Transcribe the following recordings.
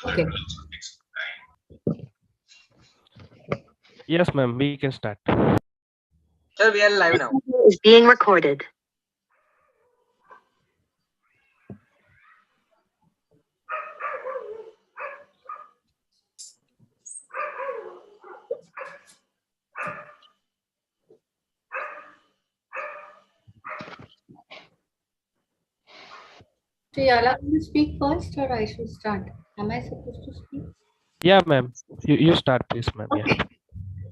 Okay. Yes, ma'am, we can start. Sir, we are live now. Is being recorded. So you allow me to speak first, or I should start? Am I supposed to speak? Yeah, ma'am. You start, please, ma'am. Yeah. Okay.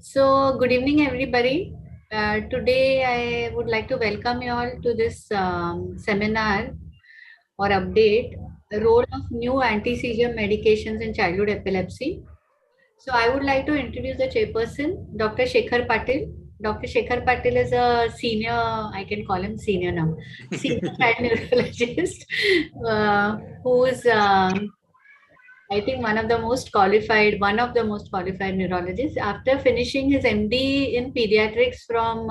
So good evening, everybody. Today I would like to welcome you all to this seminar or update, the role of new anti-seizure medications in childhood epilepsy. So I would like to introduce the chairperson, Dr. Shekhar Patil. Dr. Shekhar Patil is a senior, I can call him senior now, senior child neurologist, who is, I think, one of the most qualified neurologists. After finishing his MD in pediatrics from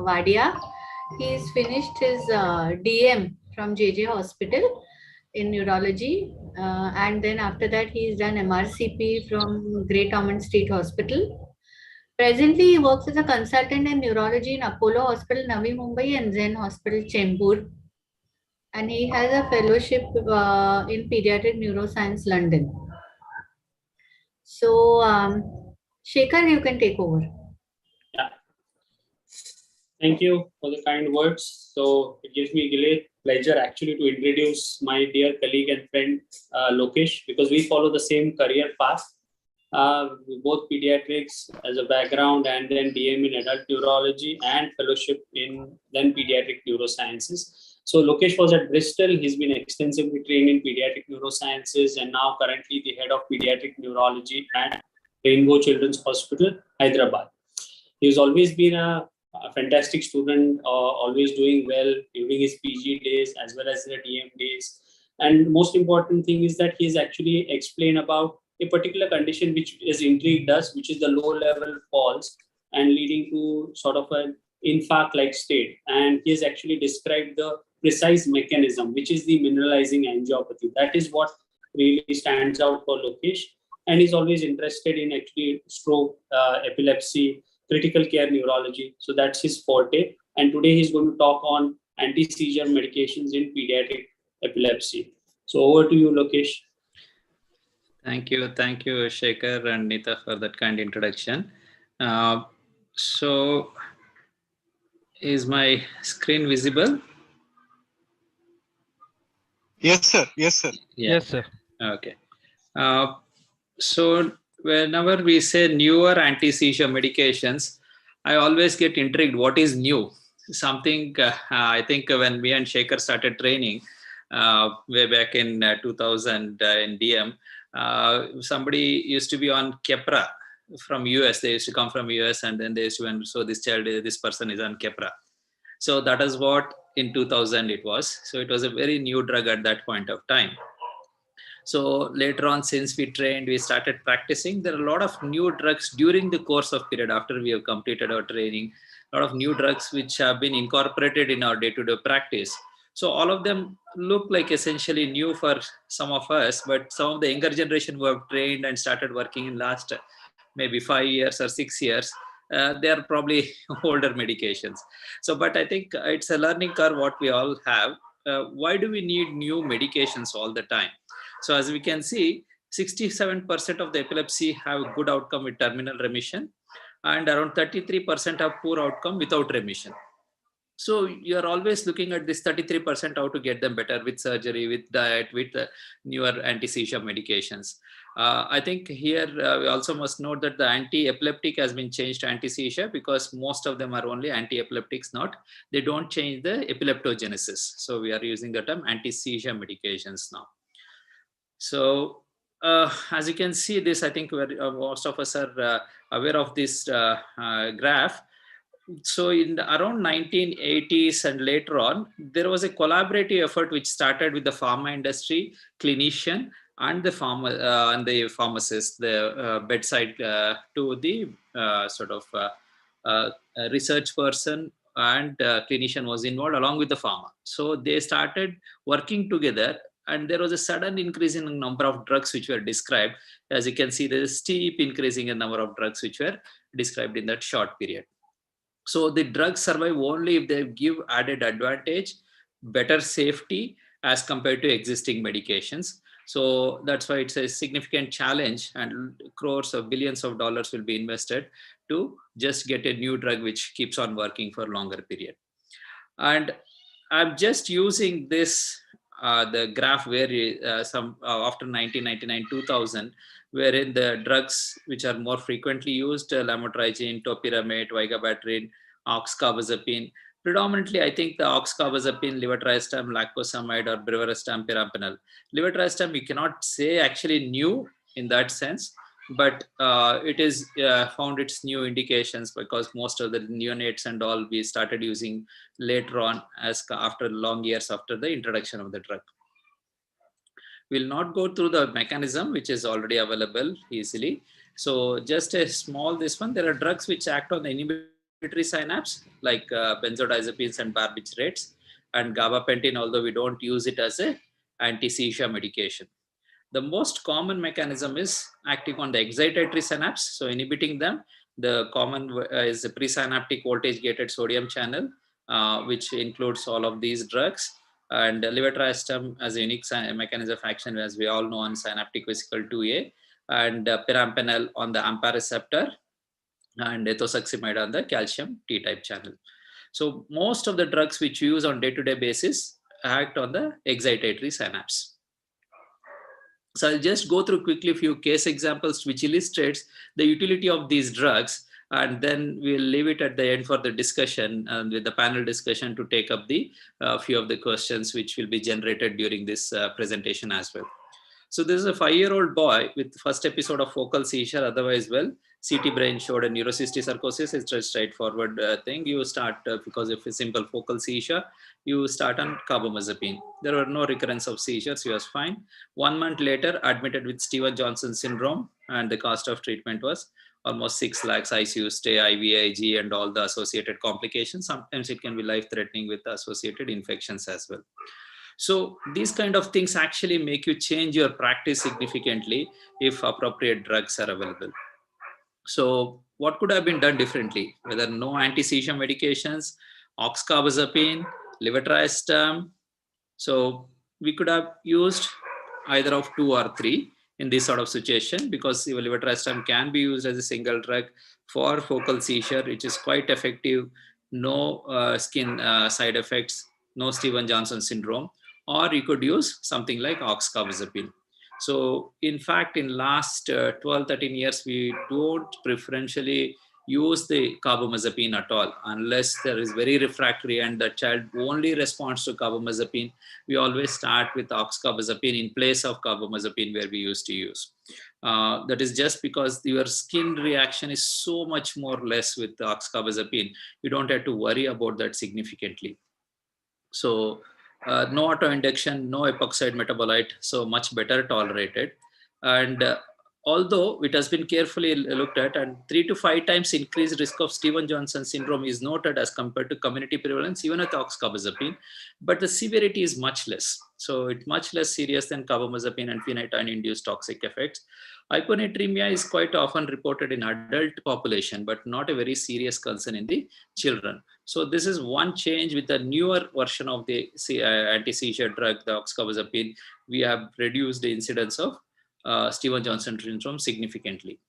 Vadia, he's finished his DM from JJ Hospital in neurology, and then after that he's done MRCP from Great Ormond Street Hospital. Presently, he works as a consultant in neurology in Apollo Hospital, Navi Mumbai, and Zen Hospital, Chembur. And he has a fellowship in pediatric neuroscience, London. So, Shekhar, you can take over. Yeah. Thank you for the kind words. So it gives me great pleasure actually to introduce my dear colleague and friend Lokesh, because we follow the same career path. Both pediatrics as a background, and then DM in adult neurology and fellowship in then pediatric neurosciences. So Lokesh was at Bristol. He's been extensively trained in pediatric neurosciences and now currently the head of pediatric neurology at Rainbow Children's Hospital, Hyderabad. He's always been a fantastic student, always doing well during his PG days as well as the DM days. And most important thing is that he's actually explained about a particular condition which has intrigued us, which is the low level falls and leading to sort of an infarct-like state. And he has actually described the precise mechanism, which is the mineralizing angiopathy. That is what really stands out for Lokesh. And he's always interested in actually stroke, epilepsy, critical care neurology. So that's his forte. And today he's going to talk on anti-seizure medications in pediatric epilepsy. So over to you, Lokesh. Thank you, Shekhar and Nita, for that kind introduction. So, is my screen visible? Yes, sir. Yes, sir. Yeah. Yes, sir. Okay. So, whenever we say newer anti-seizure medications, I always get intrigued. What is new? Something I think when me and Shekhar started training way back in 2000 in DM, somebody used to be on Keppra from US. They used to come from US, and then they used to, so this person is on Keppra. So that is what in 2000 it was. So it was a very new drug at that point of time. So later on, since we trained, we started practicing. There are a lot of new drugs during the course of period after we have completed our training, a lot of new drugs which have been incorporated in our day-to-day practice. So all of them look like essentially new for some of us, but some of the younger generation who have trained and started working in last maybe 5 years or 6 years, they are probably older medications. So, but I think it's a learning curve what we all have. Why do we need new medications all the time? So as we can see, 67% of the epilepsy have good outcome with terminal remission, and around 33% have poor outcome without remission. So you're always looking at this 33% how to get them better with surgery, with diet, with newer anti-seizure medications. I think here we also must note that the anti-epileptic has been changed to anti-seizure because most of them are only anti-epileptics, they don't change the epileptogenesis. So we are using the term anti-seizure medications now. So as you can see this, I think most of us are aware of this graph. So in around 1980s and later on, there was a collaborative effort which started with the pharma industry, clinician, and the pharmacist, the bedside to the sort of research person, and clinician was involved along with the pharma. So they started working together and there was a sudden increase in the number of drugs which were described. As you can see, there is steep increasing in number of drugs which were described in that short period. So the drugs survive only if they give added advantage, better safety as compared to existing medications. So that's why it's a significant challenge, and crores of billions of dollars will be invested to just get a new drug which keeps on working for a longer period. And I'm just using this, the graph where after 1999, 2000, wherein the drugs which are more frequently used, lamotrigine, topiramate, vigabatrin, oxcarbazepine. Predominantly, I think the oxcarbazepine, levetiracetam, lacosamide, or brivaracetam, perampanel. Levetiracetam, you cannot say actually new in that sense, but it is found its new indications because most of the neonates and all we started using later on as after long years after the introduction of the drug. We'll not go through the mechanism which is already available easily. So just a small this one, there are drugs which act on the inhibitory synapse like benzodiazepines and barbiturates, and gabapentin, although we don't use it as a anti-seizure medication. The most common mechanism is acting on the excitatory synapse. So inhibiting them, the common is the presynaptic voltage gated sodium channel, which includes all of these drugs. And levetiracetam as a unique mechanism of action, as we all know, on synaptic vesicle 2A, and perampanel on the AMPA receptor, and ethosuximide on the calcium T-type channel. So most of the drugs which we use on day-to-day basis act on the excitatory synapse. So I'll just go through quickly a few case examples which illustrates the utility of these drugs, and then we'll leave it at the end for the discussion and with the panel discussion to take up the few of the questions which will be generated during this presentation as well. So this is a 5-year-old boy with first episode of focal seizure, otherwise well. CT brain showed a neurocysticercosis. It's a straightforward thing. You start because of a simple focal seizure, you start on carbamazepine. There were no recurrence of seizures. He was fine. 1 month later, admitted with Stevens-Johnson syndrome, and the cost of treatment was almost 6 lakhs, ICU stay, IVIG, and all the associated complications. Sometimes it can be life-threatening with associated infections as well. So these kind of things actually make you change your practice significantly if appropriate drugs are available. So what could have been done differently? Whether no anti-seizure medications, oxcarbazepine, levetiracetam. So we could have used either of 2 or 3 in this sort of situation, because levetiracetam can be used as a single drug for focal seizure, which is quite effective, no skin side effects, no Stevens-Johnson syndrome, or you could use something like oxcarbazepine. So in fact, in last 12, 13 years, we don't preferentially use the carbamazepine at all unless there is very refractory and the child only responds to carbamazepine. We always start with oxcarbazepine in place of carbamazepine where we used to use. That is just because your skin reaction is so much more less with the oxcarbazepine. You don't have to worry about that significantly. So no autoinduction, no epoxide metabolite, so much better tolerated. And although it has been carefully looked at, and 3 to 5 times increased risk of Stevens-Johnson syndrome is noted as compared to community prevalence, even with oxcarbazepine, but the severity is much less. So it's much less serious than carbamazepine and phenytoin-induced toxic effects. Hyponatremia is quite often reported in adult population, but not a very serious concern in the children. So this is one change with the newer version of the anti-seizure drug, the oxcarbazepine. We have reduced the incidence of Stevens-Johnson syndrome significantly.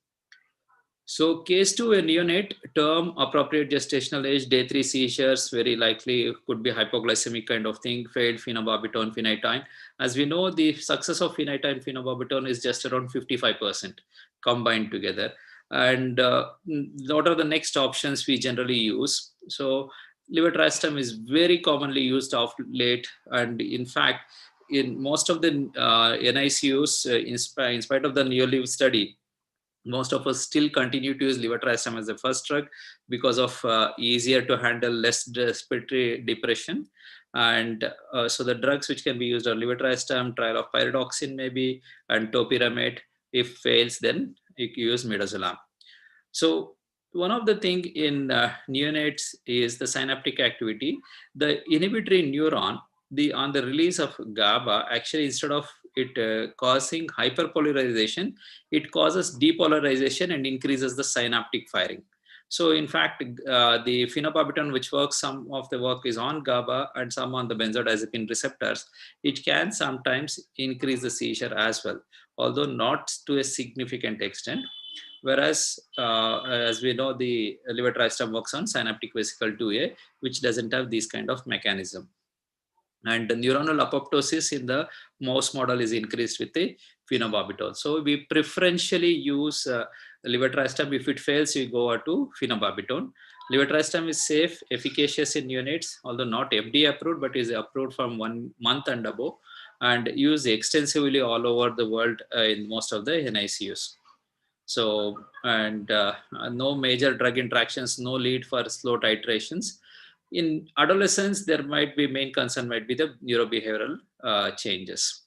So case 2, a neonate, term, appropriate gestational age, day 3 seizures, very likely could be hypoglycemic kind of thing, failed phenobarbital, phenytoin. As we know, the success of phenytoin, phenobarbital is just around 55% combined together. And what are the next options we generally use? So levetiracetam is very commonly used of late, and in fact, in most of the NICUs, in spite of the Neolive study, most of us still continue to use levetiracetam as the first drug because of easier to handle, less respiratory depression. And so the drugs which can be used are levetiracetam, trial of pyridoxine maybe, and topiramate. If fails, then you use midazolam. So one of the thing in neonates is the synaptic activity. The inhibitory neuron, on the release of GABA, actually instead of it causing hyperpolarization, it causes depolarization and increases the synaptic firing. So in fact, the phenobarbital, which works, some of the work is on GABA and some on the benzodiazepine receptors, it can sometimes increase the seizure as well, although not to a significant extent. Whereas, as we know, the levetiracetam works on synaptic vesicle 2A, which doesn't have this kind of mechanism. And the neuronal apoptosis in the mouse model is increased with the phenobarbital. So we preferentially use levetiracetam. If it fails, we go to phenobarbital. Levetiracetam is safe, efficacious in units, although not FDA approved, but is approved from 1 month and above, and used extensively all over the world in most of the NICUs. So, and no major drug interactions, no need for slow titrations. In adolescence, there might be main concern might be the neurobehavioral changes.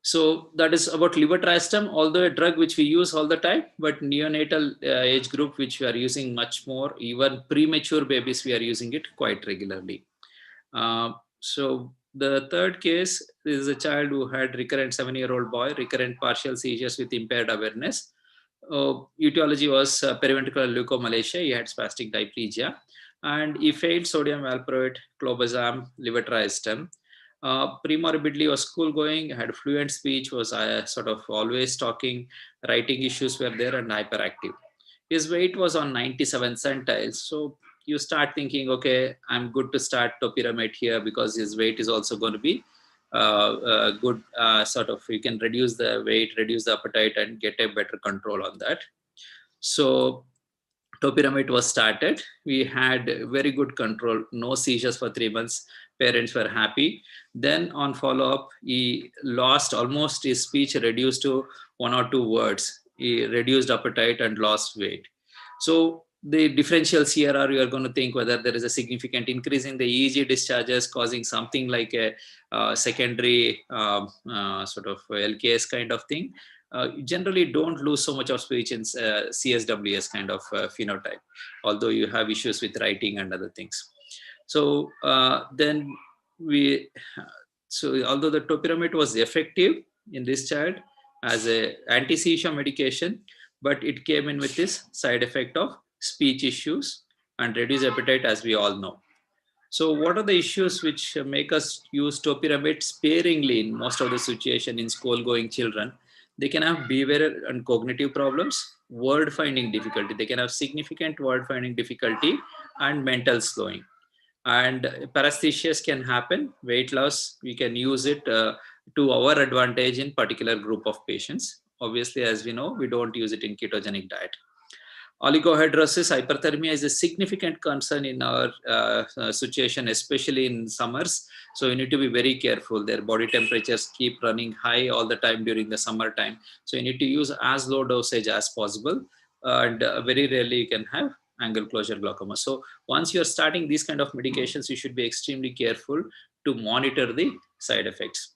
So that is about levetiracetam, although a drug which we use all the time, but neonatal age group which we are using much more, even premature babies we are using it quite regularly. So the third case is a child who had recurrent 7-year-old boy, recurrent partial seizures with impaired awareness. Etiology was periventricular leukomalacia. He had spastic diplegia, and he failed sodium valproate, clobazam, levetiracetam. Premorbidly was school going, had fluent speech, was sort of always talking, writing issues were there, and hyperactive. His weight was on 97 centiles. So you start thinking, okay, I'm good to start topiramate here because his weight is also going to be good. Sort of, you can reduce the weight, reduce the appetite, and get a better control on that. So topiramate was started. We had very good control, no seizures for 3 months. Parents were happy. Then on follow-up, he lost almost his speech, reduced to 1 or 2 words. He reduced appetite and lost weight. So the differential CRR, you are going to think whether there is a significant increase in the EEG discharges causing something like a secondary sort of LKS kind of thing. Generally don't lose so much of speech in CSWS kind of phenotype, although you have issues with writing and other things. So then so although the topiramate was effective in this child as a anti-seizure medication, but it came in with this side effect of speech issues and reduced appetite, as we all know. So what are the issues which make us use topiramate sparingly in most of the situation in school-going children? They can have behavioral and cognitive problems, word finding difficulty. They can have significant word finding difficulty and mental slowing. And paresthesias can happen, weight loss, we can use it to our advantage in particular group of patients. Obviously, as we know, we don't use it in ketogenic diet. Oligohydrosis, hyperthermia is a significant concern in our situation, especially in summers. So you need to be very careful. Their body temperatures keep running high all the time during the summertime. So you need to use as low dosage as possible. And very rarely you can have angle closure glaucoma. So once you're starting these kind of medications, you should be extremely careful to monitor the side effects.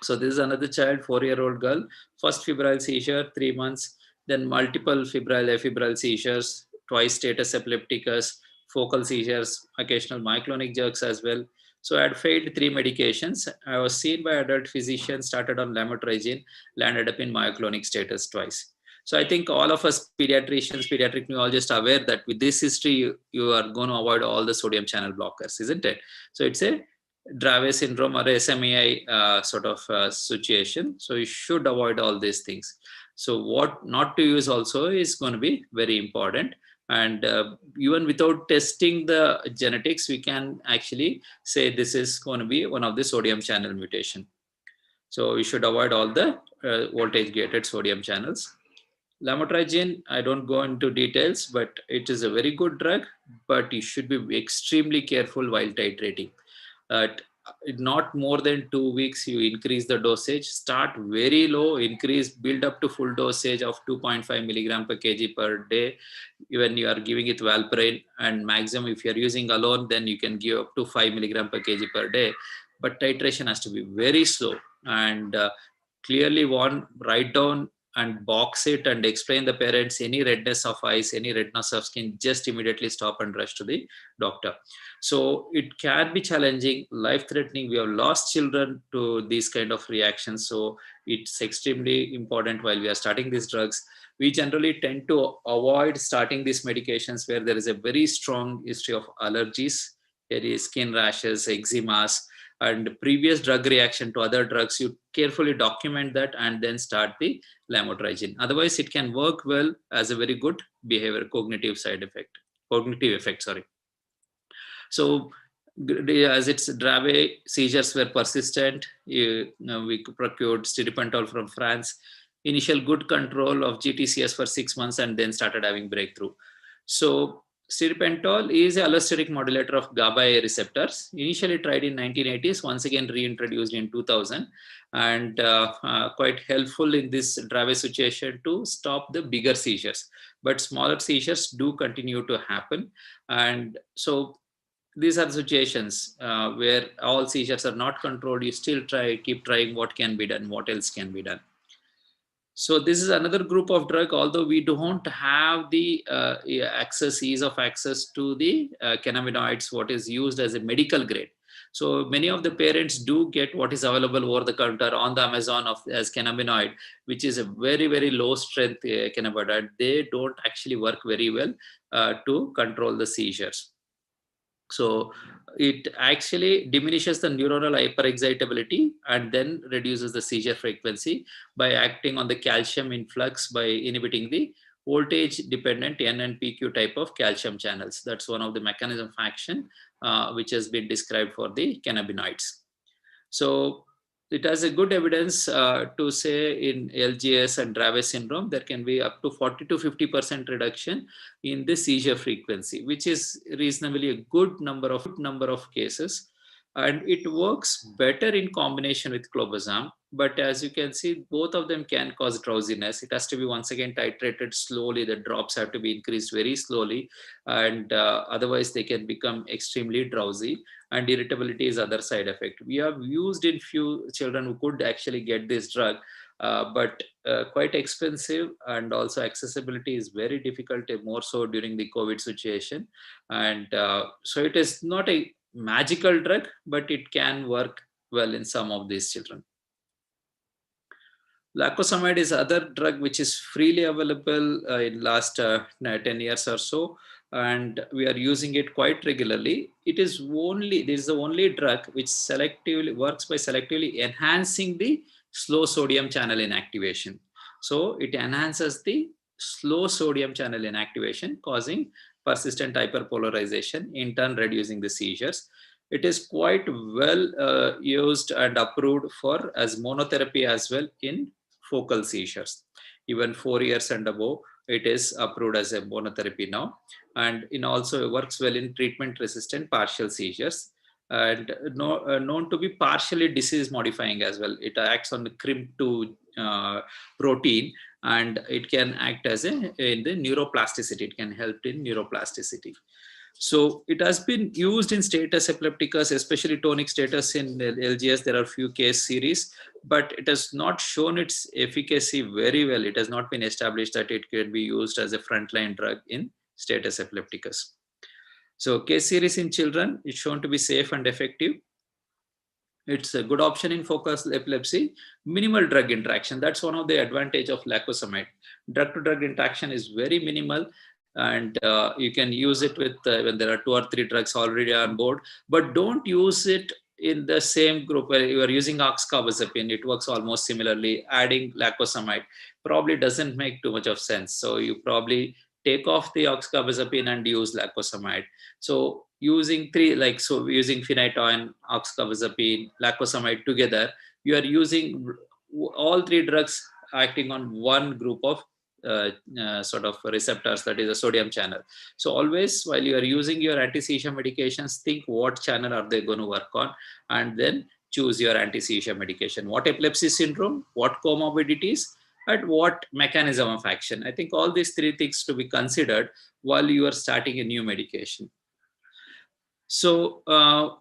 So this is another child, 4-year-old girl, first febrile seizure, 3 months, then multiple febrile, afebrile seizures, twice status epilepticus, focal seizures, occasional myoclonic jerks as well. So I had failed 3 medications. I was seen by adult physician, started on lamotrigine, landed up in myoclonic status twice. So I think all of us pediatricians, pediatric neurologists are aware that with this history, you are going to avoid all the sodium channel blockers, isn't it? So it's a Dravet syndrome or SMEI sort of situation. So you should avoid all these things. So what not to use also is going to be very important. And even without testing the genetics, we can actually say this is going to be one of the sodium channel mutation. So you should avoid all the voltage gated sodium channels. Lamotrigine, I don't go into details, but it is a very good drug, but you should be extremely careful while titrating. Not more than 2 weeks, you increase the dosage, start very low, increase, build up to full dosage of 2.5 milligram per kg per day. When you are giving it valproate, and maximum, if you're using alone, then you can give up to 5 milligram per kg per day. But titration has to be very slow and clearly write down and box it and explain the parents any redness of eyes, any redness of skin, just immediately stop and rush to the doctor. So it can be challenging, life-threatening. We have lost children to these kind of reactions. So it's extremely important while we are starting these drugs. We generally tend to avoid starting these medications where there is a very strong history of allergies, there is skin rashes, eczemas, and previous drug reaction to other drugs. You carefully document that and then start the lamotrigine. Otherwise, it can work well as a very good behavior cognitive effect. Sorry. So as its Dravet seizures were persistent, we procured stiripentol from France. Initial good control of GTCS for 6 months and then started having breakthrough. So stiripentol is an allosteric modulator of GABA A receptors. Initially tried in 1980s, once again reintroduced in 2000, and quite helpful in this Dravet situation to stop the bigger seizures. But smaller seizures do continue to happen, and so these are the situations where all seizures are not controlled. You still keep trying what can be done, what else can be done. So this is another group of drug, although we don't have the ease of access to the cannabinoids, what is used as a medical grade. So many of the parents do get what is available over the counter on the Amazon as cannabinoid, which is a very, very low strength cannabinoid. They don't actually work very well to control the seizures. So it actually diminishes the neuronal hyperexcitability and then reduces the seizure frequency by acting on the calcium influx by inhibiting the voltage dependent N and PQ type of calcium channels. That's one of the mechanism of action which has been described for the cannabinoids. So it has a good evidence to say in LGS and Dravet syndrome, there can be up to 40 to 50% reduction in the seizure frequency, which is reasonably a good number of cases. And it works better in combination with clobazam. But as you can see, both of them can cause drowsiness. It has to be once again titrated slowly. The drops have to be increased very slowly. And otherwise they can become extremely drowsy. And irritability is other side effect. We have used in few children who could actually get this drug, but quite expensive, and also accessibility is very difficult, more so during the COVID situation. And so it is not a magical drug, but it can work well in some of these children. Lacosamide is other drug which is freely available in last 10 years or so, and we are using it quite regularly. This is the only drug which selectively works by selectively enhancing the slow sodium channel inactivation. So it enhances the slow sodium channel inactivation, causing persistent hyperpolarization, in turn reducing the seizures. It is quite well used and approved for as monotherapy as well in focal seizures. Even 4 years and above, it is approved as a monotherapy now. And it also works well in treatment-resistant partial seizures, and known to be partially disease modifying as well. It acts on the CRIM2 protein, and it can act as in the neuroplasticity. It can help in neuroplasticity. So it has been used in status epilepticus, especially tonic status in LGS. There are few case series, but it has not shown its efficacy very well. It has not been established that it can be used as a frontline drug in status epilepticus. So case series in children is shown to be safe and effective. It's a good option in focal epilepsy. Minimal drug interaction. That's one of the advantage of lacosamide. Drug-to-drug interaction is very minimal, and you can use it with when there are 2 or 3 drugs already on board. But don't use it in the same group where you are using oxcarbazepine. It works almost similarly. Adding lacosamide probably doesn't make too much of sense. So you probably take off the oxcarbazepine and use lacosamide. So using using phenytoin, oxcarbazepine, lacosamide together, you are using all 3 drugs acting on one group of sort of receptors, that is a sodium channel. So always while you are using your anti-seizure medications, think what channel are they going to work on, and then choose your anti-seizure medication. What epilepsy syndrome, what comorbidities, and what mechanism of action. I think all these 3 things to be considered while you are starting a new medication. So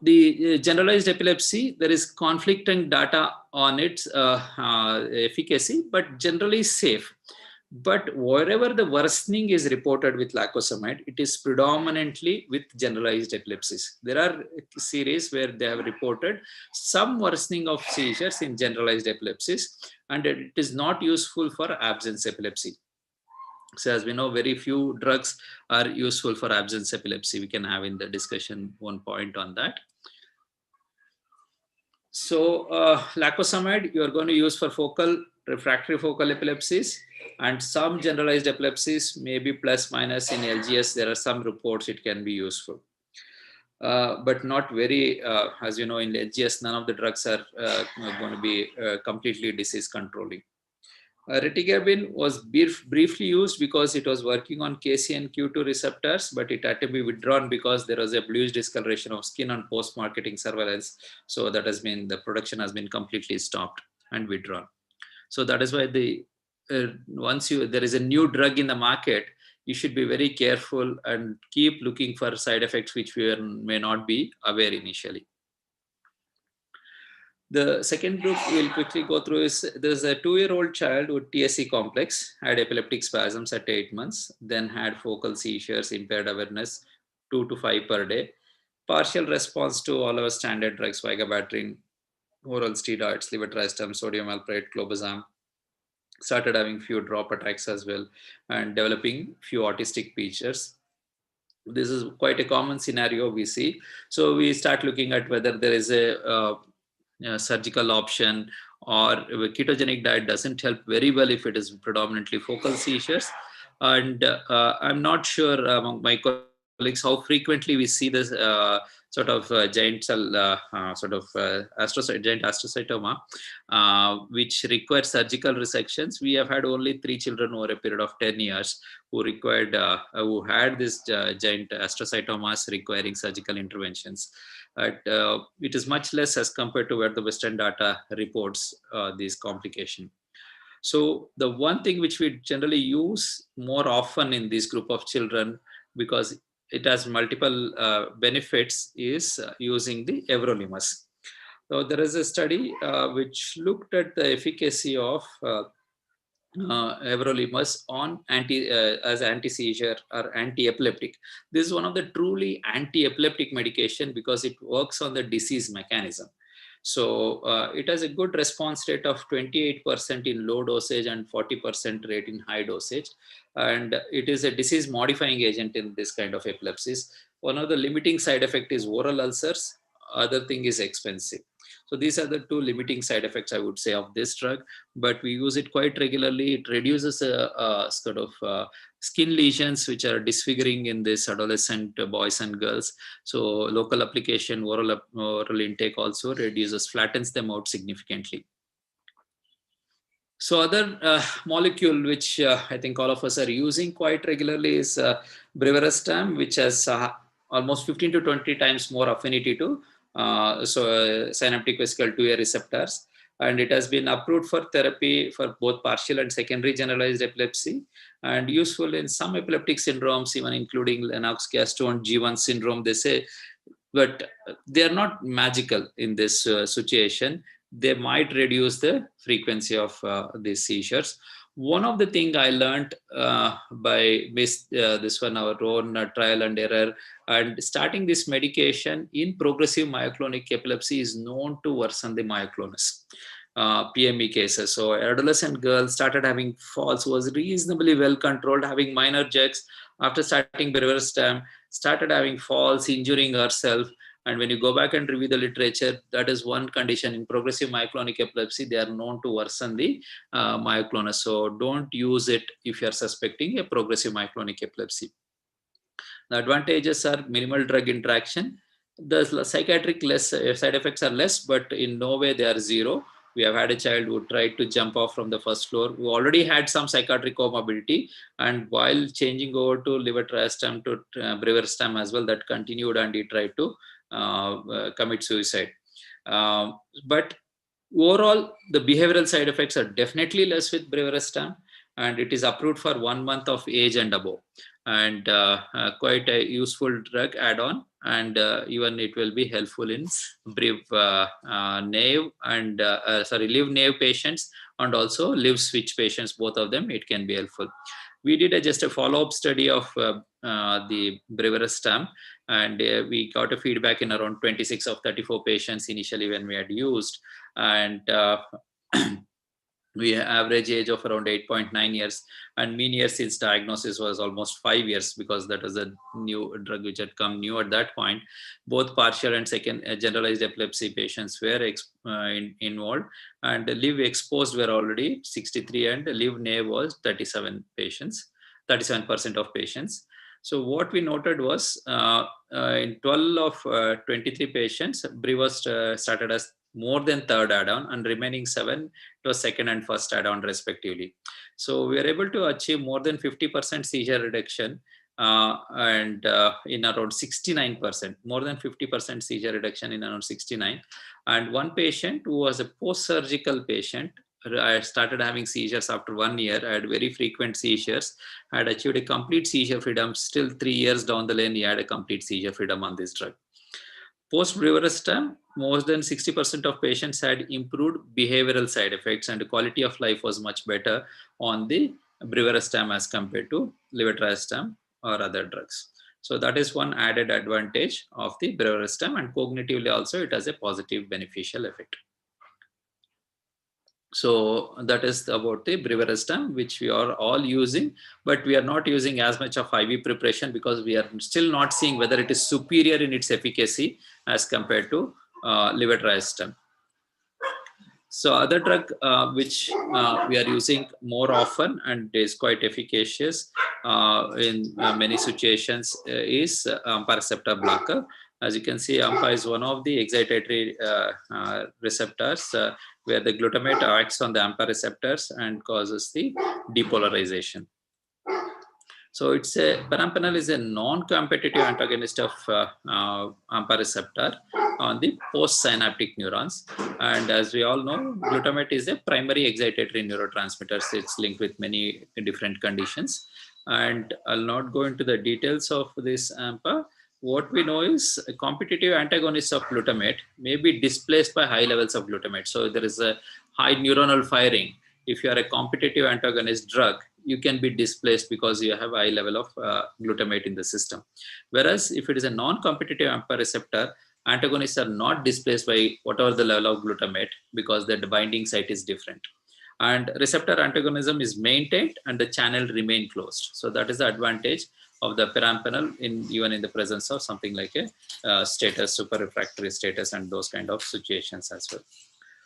the generalized epilepsy, there is conflicting data on its efficacy, but generally safe. But wherever the worsening is reported with lacosamide, it is predominantly with generalized epilepsies. There are series where they have reported some worsening of seizures in generalized epilepsies, and it is not useful for absence epilepsy. So as we know, very few drugs are useful for absence epilepsy. We can have in the discussion one point on that. So lacosamide you are going to use for focal, refractory focal epilepsies, and some generalized epilepsies, maybe plus minus in LGS. There are some reports it can be useful. But not very, as you know, in LGS, none of the drugs are going to be completely disease controlling. Retigabin was briefly used because it was working on KCNQ2 receptors, but it had to be withdrawn because there was a bluish discoloration of skin on post-marketing surveillance. So that has been, the production has been completely stopped and withdrawn. So that is why once there is a new drug in the market, you should be very careful and keep looking for side effects which we may not be aware initially. The second group we'll quickly go through is there's a 2-year-old child with TSC complex, had epileptic spasms at 8 months, then had focal seizures, impaired awareness, 2 to 5 per day, partial response to all our standard drugs, vigabatrin, oral steroids, levetiracetam, sodium valproate, clobazam, started having few drop attacks as well, and developing few autistic features. This is quite a common scenario we see. So we start looking at whether there is a surgical option, or a ketogenic diet doesn't help very well if it is predominantly focal seizures. And I'm not sure among my colleagues how frequently we see this sort of giant cell giant astrocytoma, which requires surgical resections. We have had only 3 children over a period of 10 years who required, who had this giant astrocytomas requiring surgical interventions. It is much less as compared to where the Western data reports these complications. So the one thing which we generally use more often in this group of children, because it has multiple benefits, is using the everolimus. So there is a study which looked at the efficacy of everolimus on as anti-seizure or anti-epileptic. This is one of the truly anti-epileptic medication because it works on the disease mechanism. So it has a good response rate of 28% in low dosage and 40% rate in high dosage. And it is a disease modifying agent in this kind of epilepsies. One of the limiting side effect is oral ulcers. Other thing is expensive. So these are the 2 limiting side effects I would say of this drug, but we use it quite regularly. It reduces sort of skin lesions which are disfiguring in this adolescent boys and girls. So local application, oral intake also reduces, flattens them out significantly. So other molecule which I think all of us are using quite regularly is breverestam, which has almost 15 to 20 times more affinity to synaptic vesicle 2A receptors. And it has been approved for therapy for both partial and secondary generalized epilepsy, and useful in some epileptic syndromes, even including Lennox-Gastaut G1 syndrome, they say, but they are not magical in this situation. They might reduce the frequency of these seizures. One of the things I learned by this one, our own trial and error, and starting this medication in progressive myoclonic epilepsy is known to worsen the myoclonus. PME cases. So adolescent girl started having falls, was reasonably well controlled, having minor jerks. After starting breverestam, started having falls, injuring herself. And when you go back and review the literature, that is one condition in progressive myoclonic epilepsy. They are known to worsen the myoclonus. So don't use it if you are suspecting a progressive myoclonic epilepsy. The advantages are minimal drug interaction. The psychiatric side effects are less, but in no way they are zero. We have had a child who tried to jump off from the first floor, who already had some psychiatric comorbidity, and while changing over to levetiracetam to breverestam as well, that continued, and he tried to commit suicide. But overall, the behavioral side effects are definitely less with breverestam, and it is approved for 1 month of age and above, and quite a useful drug add-on, and even it will be helpful in naive and live naive patients and also live switch patients. Both of them it can be helpful. We did just a follow-up study of the Brevirastam, and we got a feedback in around 26 of 34 patients initially when we had used, and we have average age of around 8.9 years, and mean years since diagnosis was almost 5 years, because that was a new drug which had come new at that point. Both partial and second generalized epilepsy patients were involved, and live exposed were already 63, and live naive was 37 patients, 37% of patients. So what we noted was in 12 of 23 patients, Bri was started as more than third add-on, and remaining 7 it was second and first add-on respectively. So we are able to achieve more than 50% seizure reduction, and in around 69%, more than 50% seizure reduction in around 69. And one patient who was a post-surgical patient, I started having seizures after 1 year, I had very frequent seizures, had achieved a complete seizure freedom. Still 3 years down the lane, he had a complete seizure freedom on this drug. Post Brevirastam, more than 60% of patients had improved behavioral side effects, and the quality of life was much better on the Brevirastam as compared to Levetiracetam or other drugs. So that is one added advantage of the Brevirastam, and cognitively also it has a positive beneficial effect. So that is about the Brevirastam, which we are all using, but we are not using as much of IV preparation because we are still not seeing whether it is superior in its efficacy as compared to Levetiracetam. So other drug which we are using more often and is quite efficacious in many situations is AMPA receptor blocker. As you can see, AMPA is one of the excitatory receptors where the glutamate acts on the AMPA receptors and causes the depolarization. So it's Perampanel is a non-competitive antagonist of AMPA receptor on the postsynaptic neurons. And as we all know, glutamate is a primary excitatory neurotransmitter. So it's linked with many different conditions. And I'll not go into the details of this AMPA. What we know is a competitive antagonist of glutamate may be displaced by high levels of glutamate. So there is a high neuronal firing. If you are a competitive antagonist drug, you can be displaced because you have a high level of glutamate in the system. Whereas if it is a non-competitive AMPA receptor, antagonists are not displaced by whatever the level of glutamate because the binding site is different. And receptor antagonism is maintained and the channel remain closed. So that is the advantage of the Perampanel even in the presence of something like a status, super refractory status, and those kind of situations as well.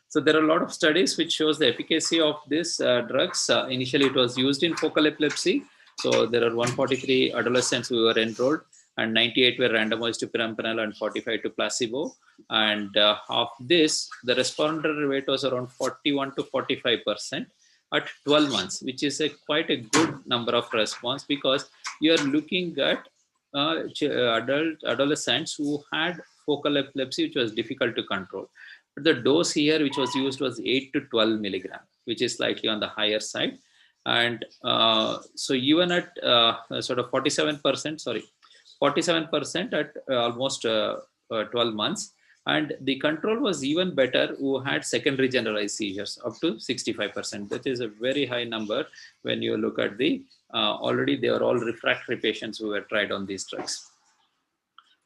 So there are a lot of studies which shows the efficacy of these drugs. Initially, it was used in focal epilepsy. So there are 143 adolescents who were enrolled, and 98 were randomized to Perampanel and 45 to placebo. And of this, the responder rate was around 41 to 45% at 12 months, which is quite a good number of response because you are looking at adolescents who had focal epilepsy, which was difficult to control. But the dose here, which was used, was 8 to 12 milligram, which is slightly on the higher side. And so even at sort of 47% at almost 12 months. And the control was even better who had secondary generalized seizures, up to 65%. That is a very high number when you look at the, already they are all refractory patients who were tried on these drugs.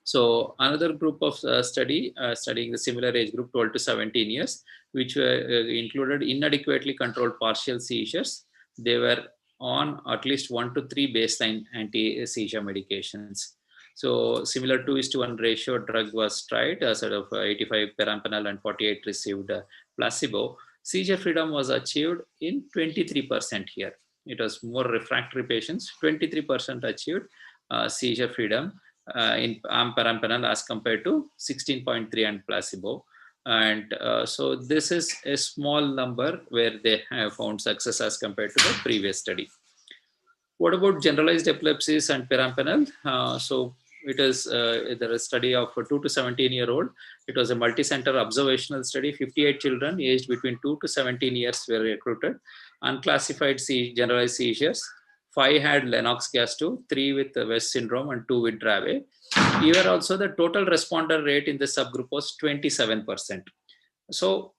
So another group of studying the similar age group 12 to 17 years, which included inadequately controlled partial seizures. They were on at least 1 to 3 baseline anti-seizure medications. So similar 2:1 ratio drug was tried, sort of 85 Perampanel and 48 received placebo. Seizure freedom was achieved in 23% here. It was more refractory patients, 23% achieved seizure freedom in Perampanel as compared to 16.3 and placebo. And so this is a small number where they have found success as compared to the previous study. What about generalized epilepsies and Perampanel? So it is there is a study of a 2 to 17-year-old. It was a multi-center observational study. 58 children aged between 2 to 17 years were recruited. Unclassified generalized seizures. 5 had Lennox-Gastaut, 3 with West syndrome, and 2 with Dravet. Here also the total responder rate in the subgroup was 27%. So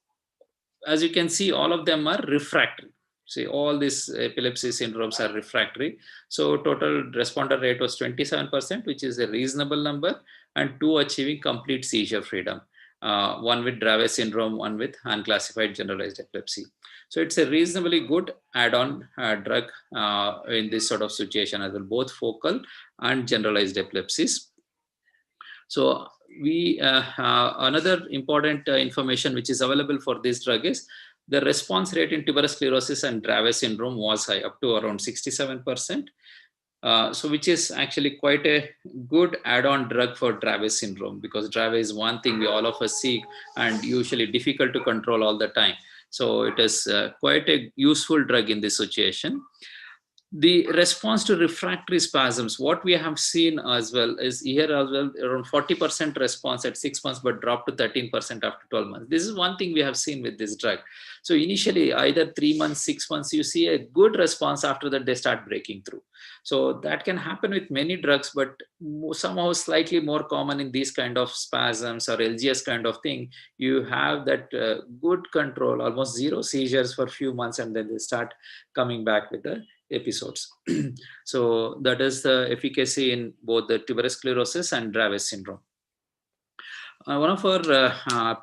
as you can see, all of them are refractory. See, all these epilepsy syndromes are refractory. So total responder rate was 27%, which is a reasonable number, and 2 achieving complete seizure freedom. One with Dravet syndrome, one with unclassified generalized epilepsy. So it's a reasonably good add-on drug in this sort of situation as well, both focal and generalized epilepsies. So we another important information which is available for this drug is the response rate in tuberous sclerosis and Dravet syndrome was high, up to around 67%. So which is actually quite a good add-on drug for Dravet syndrome, because Dravet is one thing we all of us see and usually difficult to control all the time. So it is quite a useful drug in this situation. The response to refractory spasms, what we have seen as well is here as well, around 40% response at 6 months, but dropped to 13% after 12 months. This is one thing we have seen with this drug. So initially, either 3 months, 6 months, you see a good response. After that, they start breaking through. So that can happen with many drugs, but somehow slightly more common in these kind of spasms or LGS kind of thing. You have that good control, almost zero seizures for a few months, and then they start coming back with the episodes. So that is the efficacy in both the tuberous sclerosis and Dravet syndrome. One of our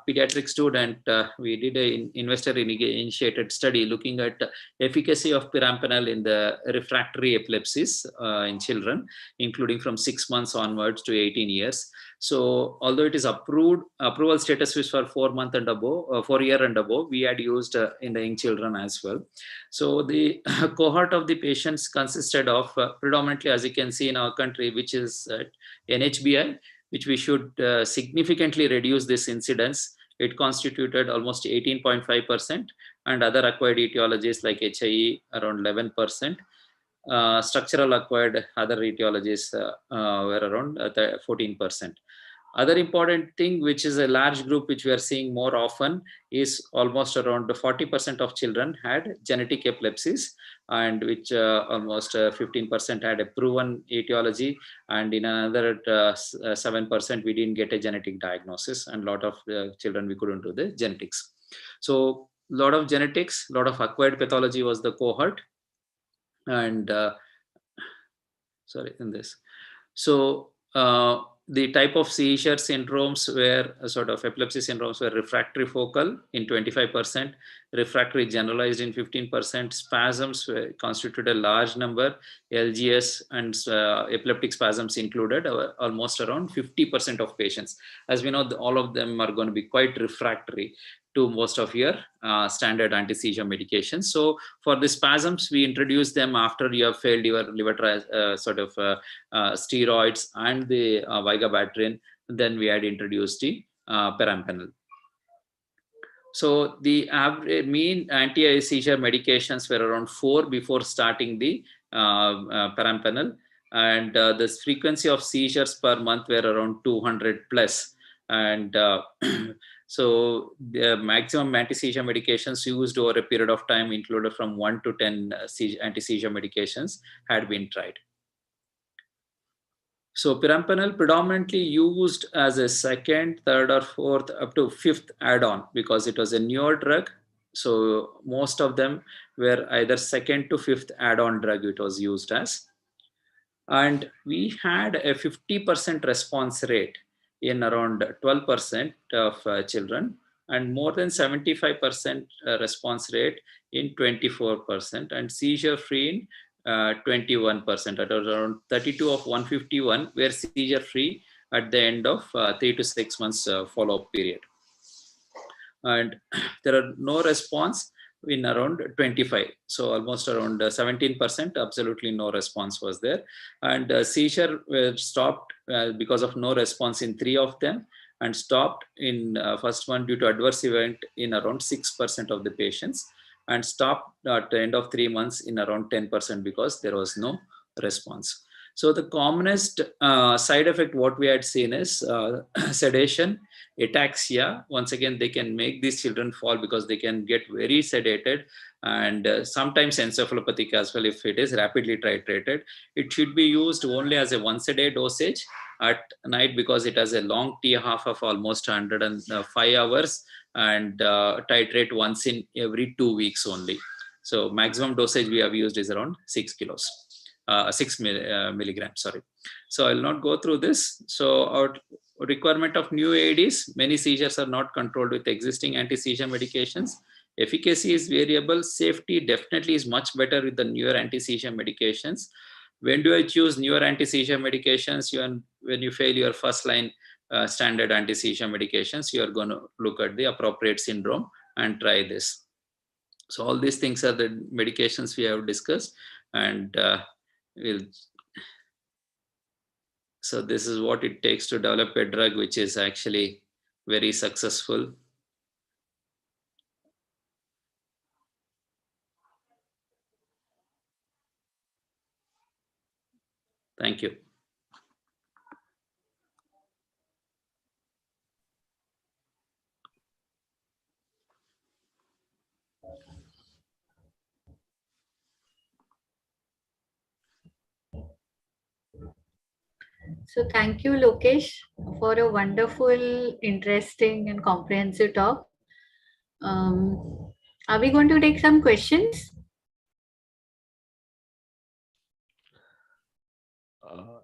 pediatric student, we did an investor-initiated study looking at efficacy of Perampanel in the refractory epilepsies in children, including from 6 months onwards to 18 years. So although it is approved, approval status is for 4 months and above, 4 year and above, we had used in the young children as well. So the cohort of the patients consisted of predominantly, as you can see in our country, which is NHBI, which we should significantly reduce this incidence. It constituted almost 18.5%, and other acquired etiologies like HIE around 11%. Structural acquired other etiologies were around 14%. Other important thing, which is a large group which we are seeing more often, is almost around 40% of children had genetic epilepsies, and which almost 15% had a proven etiology, and in another 7% we didn't get a genetic diagnosis, and a lot of children we couldn't do the genetics. So a lot of genetics, a lot of acquired pathology was the cohort, and sorry in this. So the type of seizure syndromes were sort of epilepsy syndromes were refractory focal in 25%, refractory generalized in 15%, spasms constituted a large number, LGS and epileptic spasms included almost around 50% of patients. As we know, all of them are going to be quite refractory to most of your standard anti-seizure medications. So for the spasms, we introduce them after you have failed your steroids and the vigabatrin. Then we had introduced the Perampanel. So the average mean anti-seizure medications were around 4 before starting the Perampanel, and the frequency of seizures per month were around 200 plus. And so the maximum anti-seizure medications used over a period of time included from 1 to 10 anti-seizure medications had been tried. So Perampanel predominantly used as a second, third or fourth up to fifth add-on because it was a newer drug. So most of them were either second to fifth add-on drug it was used as. And we had a 50% response rate in around 12% of children, and more than 75% response rate in 24%, and seizure free in 21%. At around 32 of 151 were seizure free at the end of 3 to 6 months follow-up period. And there are no response in around 25. So almost around 17%, absolutely no response was there. And seizure were stopped because of no response in 3 of them, and stopped in first one due to adverse event in around 6% of the patients, and stopped at the end of 3 months in around 10% because there was no response. So the commonest side effect what we had seen is sedation, ataxia. Once again, they can make these children fall because they can get very sedated, and sometimes encephalopathic as well if it is rapidly titrated. It should be used only as a once a day dosage at night because it has a long T-half of almost 105 hours, and titrate once in every 2 weeks only. So maximum dosage we have used is around 6 kilos. 6 milligrams, sorry. So I'll not go through this. So our requirement of new AEDs, many seizures are not controlled with existing anti-seizure medications. Efficacy is variable. Safety definitely is much better with the newer anti-seizure medications. When do I choose newer anti-seizure medications? When you fail your first line standard anti-seizure medications, you are going to look at the appropriate syndrome and try this. So all these things are the medications we have discussed, and so this is what it takes to develop a drug which is actually very successful. Thank you. So thank you, Lokesh, for a wonderful, interesting, and comprehensive talk. Are we going to take some questions?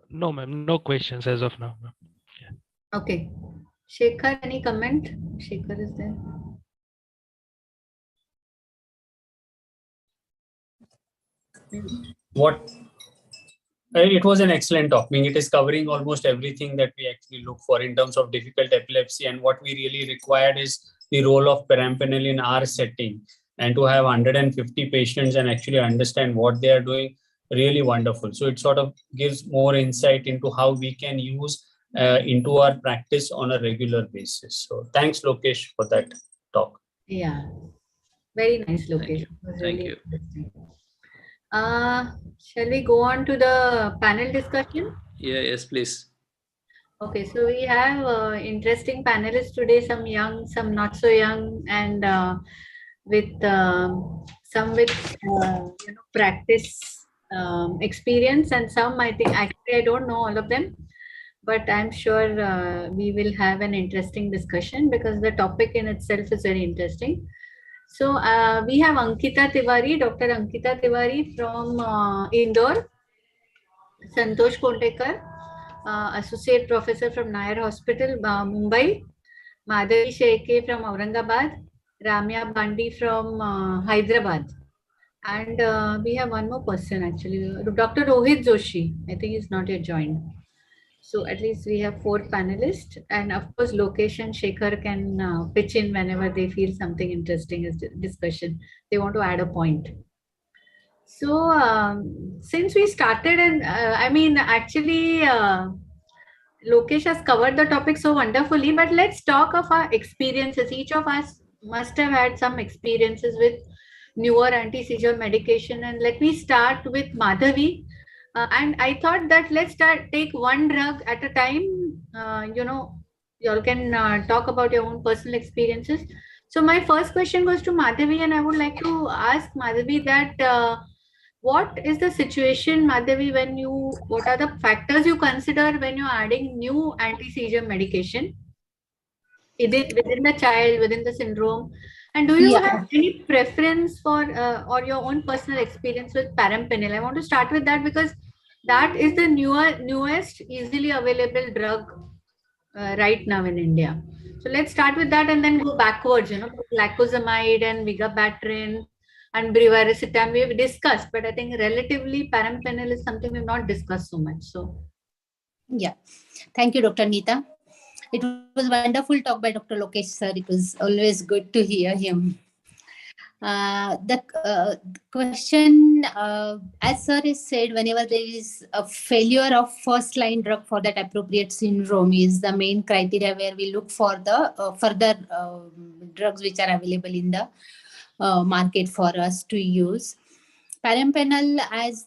No, ma'am. No questions as of now, ma'am. Okay. Shekhar, any comment? Shekhar is there. What it was an excellent talk. I mean, it is covering almost everything that we actually look for in terms of difficult epilepsy, and what we really required is the role of Perampanel in our setting, and to have 150 patients and actually understand what they are doing, really wonderful. So it sort of gives more insight into how we can use into our practice on a regular basis. So thanks, Lokesh, for that talk. Yeah. Very nice, Lokesh. Thank you. It was Thank really you. interesting. Shall we go on to the panel discussion? Yeah, yes, please. Okay, so we have interesting panelists today, some young, some not so young, and with some with practice experience, and some I think actually I don't know all of them, but I'm sure we will have an interesting discussion because the topic in itself is very interesting. So we have Ankita Tiwari, Dr. Ankita Tiwari from Indore, Santosh Kontekar, Associate Professor from Nair Hospital, Mumbai, Madhavi Sheke from Aurangabad, Ramya Bandi from Hyderabad. And we have one more person actually, Dr. Rohit Joshi. I think he's not yet joined. So at least we have 4 panelists. And of course, Lokesh and Shekhar can pitch in whenever they feel something interesting is discussion. They want to add a point. So since we started, and I mean, actually, Lokesh has covered the topic so wonderfully, but let's talk of our experiences. Each of us must have had some experiences with newer anti-seizure medication. And let me start with Madhavi. And I thought that let's take one drug at a time. You all can talk about your own personal experiences. So my first question goes to Madhavi, and I would like to ask Madhavi that what is the situation, Madhavi, what are the factors you consider when you're adding new anti-seizure medication within the child, within the syndrome? And do you have any preference for or your own personal experience with Perampanel? I want to start with that because that is the newest, easily available drug right now in India. So let's start with that and then go backwards, lacosamide and vigabatrin and brivaracetam we've discussed, but I think relatively Perampanel is something we've not discussed so much. So yeah, thank you, Dr. Neeta. It was wonderful talk by Dr. Lokesh sir. It was always good to hear him. The question, as sir has said, whenever there is a failure of first line drug for that appropriate syndrome is the main criteria where we look for the further drugs which are available in the market for us to use. Perampanel as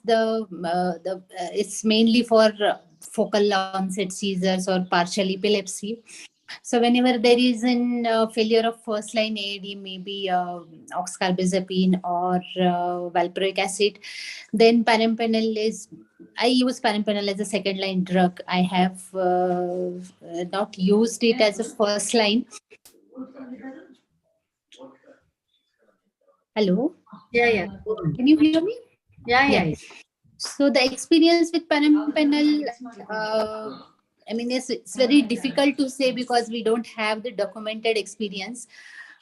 it's mainly for focal onset seizures or partial epilepsy. So whenever there is an failure of first line AED, maybe oxcarbazepine or valproic acid, then I use Perampanel as a second line drug. I have not used it as a first line. Hello? Yeah. Can you hear me? Yeah. So the experience with Perampanel, I mean, it's very difficult to say because we don't have the documented experience.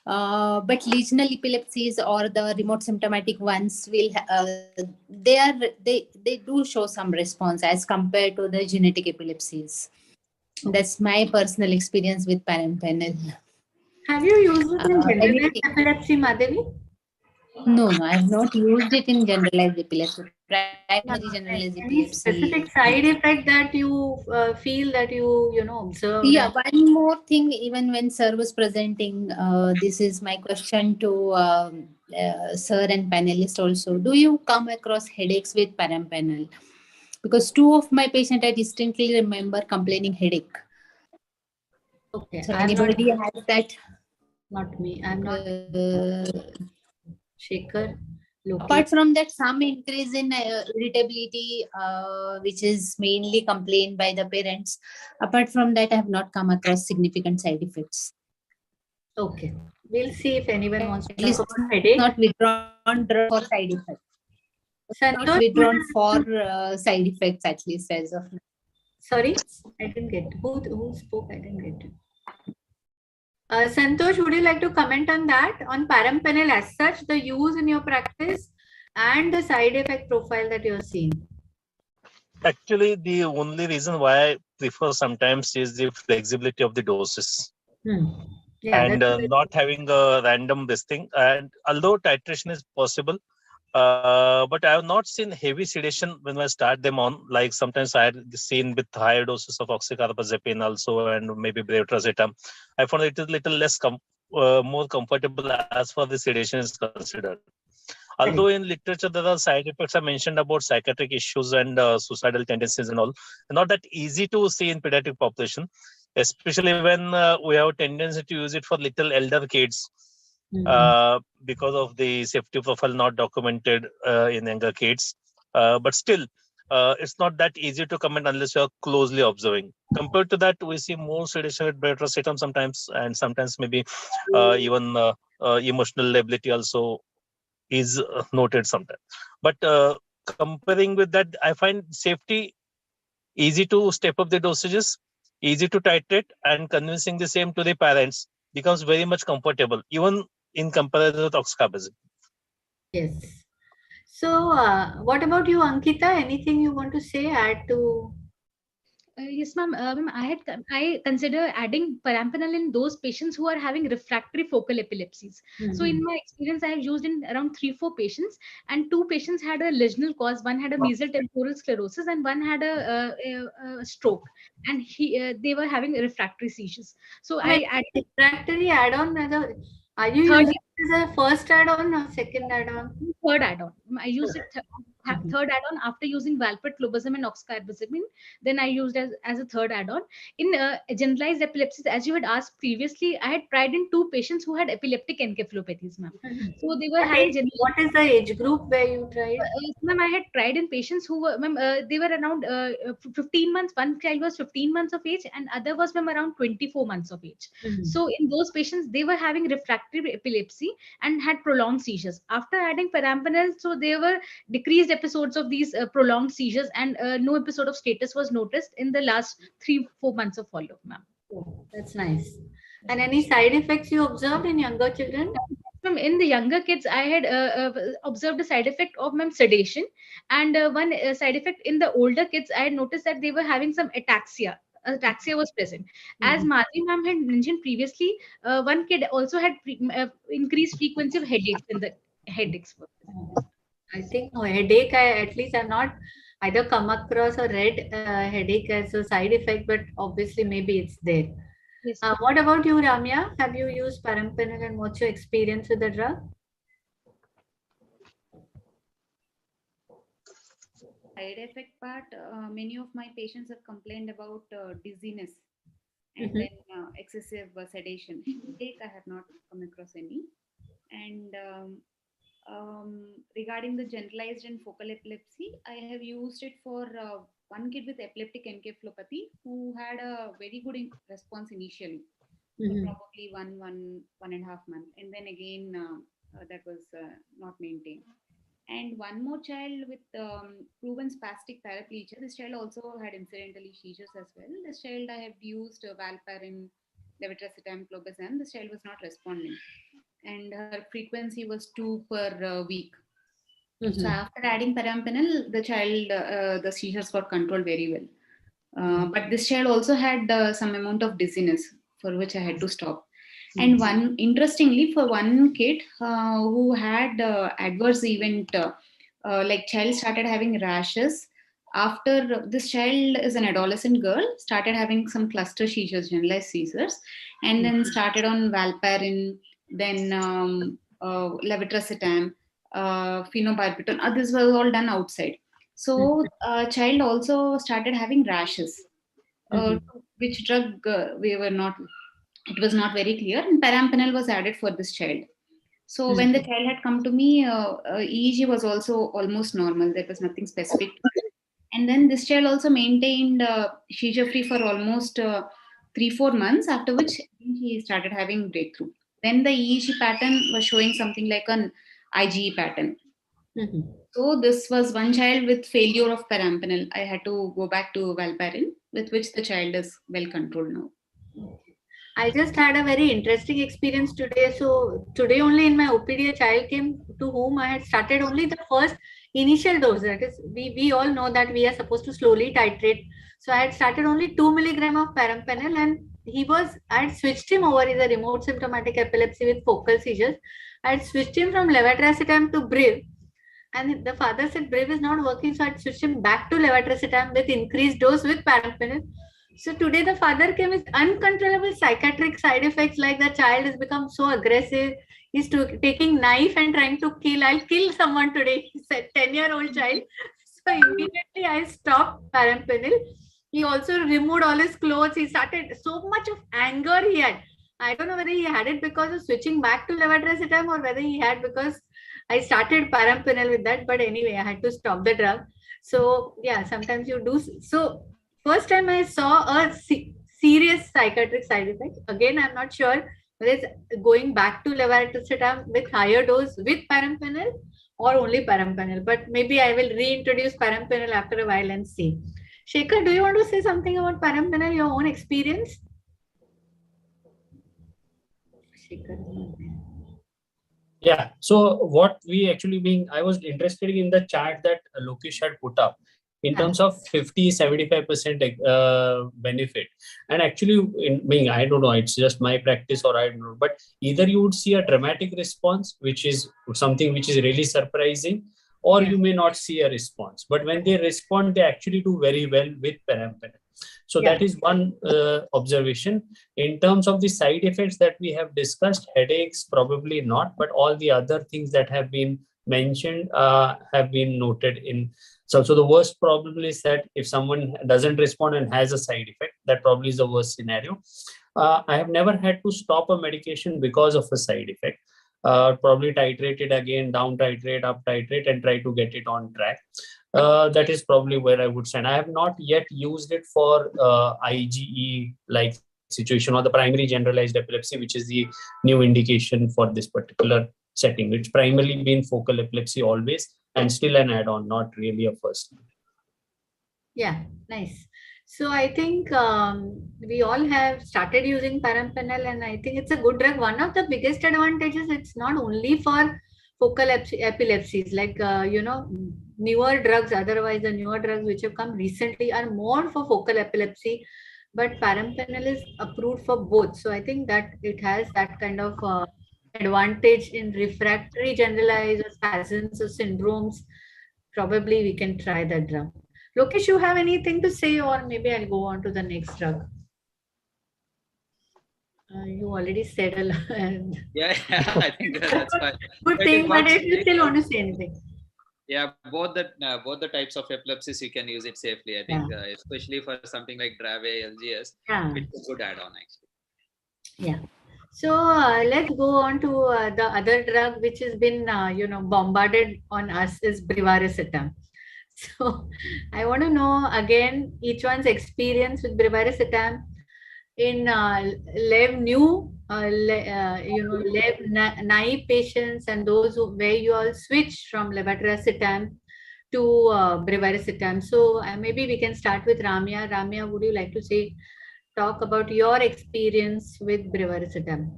But lesional epilepsies or the remote symptomatic ones they do show some response as compared to the genetic epilepsies. That's my personal experience with Perampanel. Have you used it in generalized Anything? epilepsy, Madhavi? No, I have not used it in generalized epilepsy. Primary generalized Any epilepsy. specific side effect that you feel that you observed? Yeah, one more thing, even when sir was presenting, this is my question to sir and panelist also. Do you come across headaches with Perampanel? Because two of my patients I distinctly remember complaining headache. Okay, So I'm not. anybody has that? Not me. I'm not. Shaker. Apart from that, some increase in irritability, which is mainly complained by the parents. Apart from that, I have not come across significant side effects. Okay. We'll see if anyone wants to At least talk about headache. Not withdrawn drug for side effects. Not withdrawn for side effects, at least as of now. Sorry, I didn't get. Who spoke? I didn't get. Santosh, would you like to comment on that? On Perampanel as such, the use in your practice and the side effect profile that you're seeing? Actually, the only reason why I prefer sometimes is the flexibility of the doses. Yeah, and not having a random this thing. And although titration is possible, but I have not seen heavy sedation when I start them on. Like sometimes I had seen with higher doses of oxcarbazepine also, and maybe brevitrazepam. I found it is little less more comfortable as far the sedation is considered. Although in literature there are side effects are mentioned about psychiatric issues and suicidal tendencies and all, not that easy to see in pediatric population, especially when we have a tendency to use it for little elder kids because of the safety profile not documented in younger kids. But still, it's not that easy to comment unless you are closely observing. Compared to that, we see more sedation with brevitrazepam sometimes, and sometimes maybe even emotional lability also is noted sometimes. But comparing with that, I find safety easy to step up the dosages, easy to titrate, and convincing the same to the parents becomes very much comfortable, even in comparison with oxcarbazepine. Yes. So, what about you, Ankita? Anything you want to say, add to? Yes, ma'am. I consider adding Perampanel in those patients who are having refractory focal epilepsies. So in my experience, I have used in around 3-4 patients, and 2 patients had a lesional cause. One had a mesial temporal sclerosis, and one had a stroke. And they were having refractory seizures. So I added refractory add-on. Are you using it as a first add-on or second add-on? Third add-on. I used it third add-on after using valproate, clobazam, and oxcarbazepine. Then I used as a third add-on. In generalized epilepsies, as you had asked previously, I had tried in 2 patients who had epileptic encephalopathies, ma'am. So they were having what is the age group where you tried? Ma'am, I had tried in patients who were, ma'am, they were around 15 months. One child was 15 months of age, and other was, ma'am, around 24 months of age. So in those patients, they were having refractory epilepsy and had prolonged seizures. After adding Perampanel, so there were decreased episodes of these prolonged seizures, and no episode of status was noticed in the last 3-4 months of follow-up, ma'am. Oh, that's nice. And any side effects you observed in younger children? In the younger kids, I had observed a side effect of sedation, and one side effect in the older kids, I had noticed that they were having some ataxia. Ataxia was present. As Madhuri ma'am had mentioned previously, one kid also had increased frequency of headaches in the headaches. I think headache, at least I've not either come across or read headache as a side effect, but obviously maybe it's there. Yes. What about you, Ramya? Have you used Perampanel and what's your experience with the drug? side effect part, many of my patients have complained about dizziness and then excessive sedation. Headache, I have not come across any. And regarding the generalized and focal epilepsy, I have used it for one kid with epileptic encephalopathy who had a very good response initially, for probably one and a half month, and then again that was not maintained. And one more child with proven spastic paraplegia. This child also had incidentally seizures as well. This child I have used valparin, levetiracetam, clobazam. This child was not responding, and her frequency was 2 per week. So after adding perampanel, the child, the seizures got controlled very well. But this child also had some amount of dizziness, for which I had to stop. And one, interestingly, for one kid who had adverse event, like child started having rashes. After this child is an adolescent girl, started having some cluster seizures, generalized seizures, and then started on valparin, then levetiracetam, phenobarbital. This was all done outside. So child also started having rashes. Which drug we were not, it was not very clear, and perampanel was added for this child. So when the child had come to me, EEG was also almost normal. There was nothing specific. And then this child also maintained seizure free for almost 3-4 months, after which he started having breakthrough. Then the EEG pattern was showing something like an IgE pattern. So this was one child with failure of perampanel. I had to go back to valparin, with which the child is well controlled now. I just had a very interesting experience today. So today only in my OPD, a child came to whom I had started only the first initial dose. That is, we all know that we are supposed to slowly titrate. So I had started only 2 milligram of perampanel, and I had switched him over. He's a remote symptomatic epilepsy with focal seizures. I had switched him from levetiracetam to Briv. And the father said Briv is not working, so I had switched him back to levetiracetam with increased dose with perampanel. So today the father came with uncontrollable psychiatric side effects, like the child has become so aggressive. He's taking knife and trying to kill. I'll kill someone today. He said, 10-year-old child. So immediately I stopped perampanel. He also removed all his clothes. He started, so much of anger he had. I don't know whether he had it because of switching back to levetiracetam or whether he had because I started perampanel with that. But anyway, I had to stop the drug. So yeah, sometimes you do. So first time I saw a serious psychiatric side effect. Again, I'm not sure whether it's going back to levetiracetam with higher dose with perampanel or only perampanel. But maybe I will reintroduce perampanel after a while and see. Shekhar, do you want to say something about perampanel, your own experience? Yeah. So what we actually I was interested in the chart that Lokesh had put up in terms of 50-75% benefit. And actually, I don't know, it's just my practice or I don't know, but either you would see a dramatic response, which is something which is really surprising, or you may not see a response. But when they respond, they actually do very well with perampanel. So that is one observation. In terms of the side effects that we have discussed, headaches, probably not, but all the other things that have been mentioned have been noted in. So the worst probably is that if someone doesn't respond and has a side effect, that probably is the worst scenario. I have never had to stop a medication because of a side effect. Probably titrate it again, down titrate, up titrate, and try to get it on track. That is probably where I would stand. I have not yet used it for IgE like situation or the primary generalized epilepsy, which is the new indication for this particular setting, which primarily been focal epilepsy always and still an add-on, not really a first. Yeah, nice. So I think we all have started using perampanel, and I think it's a good drug. One of the biggest advantages, it's not only for focal epilepsies, like newer drugs. Otherwise, the newer drugs which have come recently are more for focal epilepsy, but perampanel is approved for both. So I think that it has that kind of advantage in refractory generalized or spasms or syndromes. Probably we can try that drug. Lokesh, you have anything to say, or maybe I'll go on to the next drug? You already said a lot. Yeah, I think that's fine. Good thing, but if you still want to say anything. Yeah, both the types of epilepsies you can use it safely. I think, especially for something like Dravet, LGS, it's a good add-on actually. Yeah. So let's go on to the other drug which has been, bombarded on us is brivaracetam. So I want to know again each one's experience with brivaracetam in LEV new, LEV naive patients and those where you all switch from levetiracetam to brivaracetam. So maybe we can start with Ramya. Ramya, would you like to talk about your experience with brivaracetam?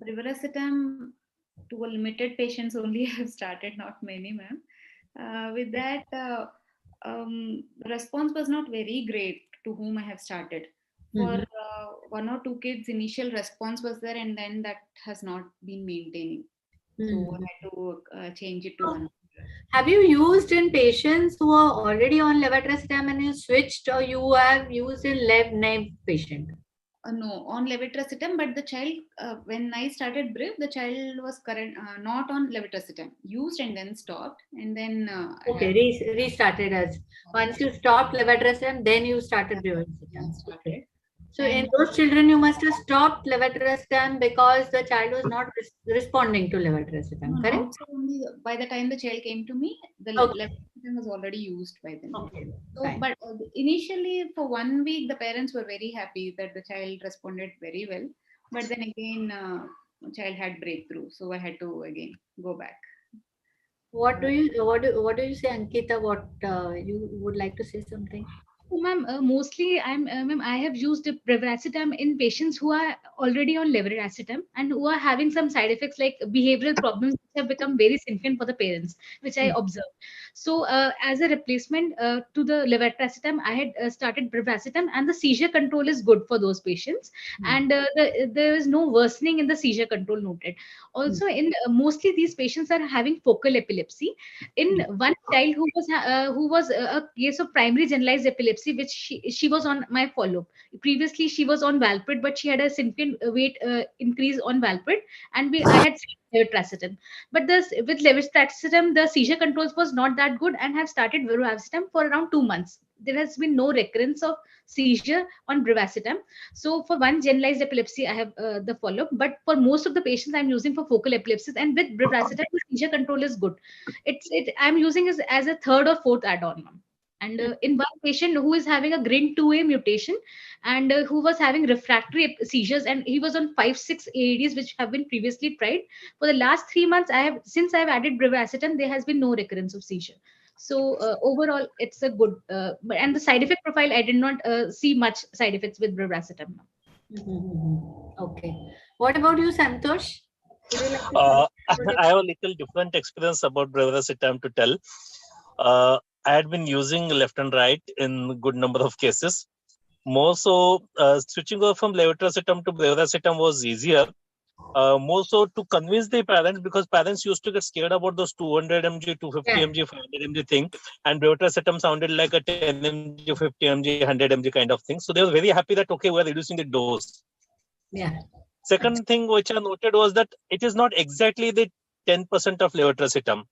Brivaracetam to a limited patients only have started, not many, ma'am. With that, response was not very great to whom I have started. For one or two kids, initial response was there, and then that has not been maintaining. So I had to change it to one. Have you used in patients who are already on levetiracetam and you switched, or you have used in naive patient? No, on levetiracetam, but the child, when I started Briv, the child was not on levetiracetam, used and then stopped, and then restarted as once you stopped levetiracetam, then you started brivaracetam. Okay. So in those children, you must have stopped levetiracetam because the child was not responding to levetiracetam, correct? Also, only by the time the child came to me, the levetiracetam was already used by then. Okay. So, but initially, for 1 week, the parents were very happy that the child responded very well. But then again, child had breakthrough, so I had to again go back. What do you say, Ankita? What you would like to say something? Oh, ma'am, mostly ma'am, I have used brivaracetam in patients who are already on levetiracetam and who are having some side effects like behavioral problems which have become very significant for the parents, which I observed. So, as a replacement to the levetiracetam, I had started brivaracetam, and the seizure control is good for those patients, and there is no worsening in the seizure control noted. Also, in mostly these patients are having focal epilepsy. In one child who was a case of primary generalized epilepsy, which she was on my follow-up. Previously, she was on valproate, but she had a significant weight increase on valproate, and I had levetiracetam. But with levetiracetam, the seizure controls was not that good, and have started brivaracetam for around 2 months. There has been no recurrence of seizure on brivaracetam. So for one generalized epilepsy, I have the follow-up. But for most of the patients, I'm using for focal epilepsies, and with brivaracetam, the seizure control is good. I'm using it as a third or fourth add-on. And in one patient who is having a GRIN2A mutation and who was having refractory seizures, and he was on 5-6 AEDs which have been previously tried. For the last 3 months, since I've added brivaracetam, there has been no recurrence of seizure. So overall, it's a good. And the side effect profile, I did not see much side effects with brivaracetam. Okay. What about you, Santosh? I have a little different experience about brivaracetam to tell. I had been using left and right in good number of cases. More so, switching over from levetiracetam to brivaracetam was easier. More so to convince the parents, because parents used to get scared about those 200 mg, 250 mg, 500 mg thing, and brivaracetam sounded like a 10 mg, 50 mg, 100 mg kind of thing. So they were very happy that, okay, we're reducing the dose. Yeah. Second thing which I noted was that it is not exactly the 10% of levetiracetam.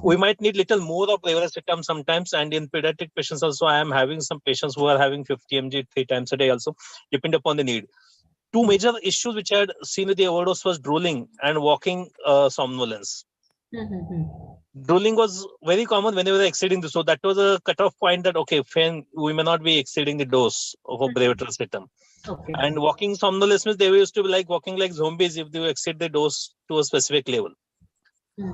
We might need little more of brivaracetam sometimes, and in pediatric patients also, I am having some patients who are having 50 mg 3 times a day also, depending upon the need. Two major issues which I had seen with the overdose was drooling and walking somnolence. Drooling was very common whenever exceeding this. So that was a cutoff point that, okay, fine, we may not be exceeding the dose of brivaracetam. Okay. And walking somnolence means they used to be like walking like zombies if they exceed the dose to a specific level.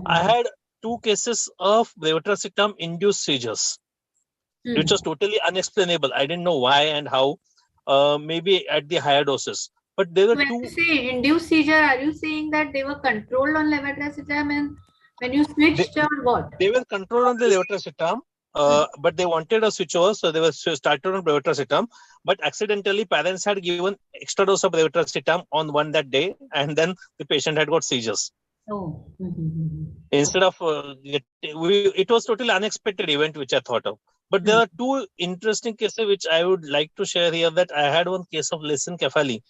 I had 2 cases of brivaracetam induced seizures, which was totally unexplainable. I didn't know why and how. Maybe at the higher doses. But there were when you say induced seizure, are you saying that they were controlled on levetiracetam and when you switched or what? They were controlled on the levetiracetam, but they wanted a switchover, so they were started on brivaracetam. But accidentally, parents had given extra dose of brivaracetam on one that day, and then the patient had got seizures. Oh. Instead of it was totally unexpected event which I thought of. But there are 2 interesting cases which I would like to share here. That I had one case of lissencephaly,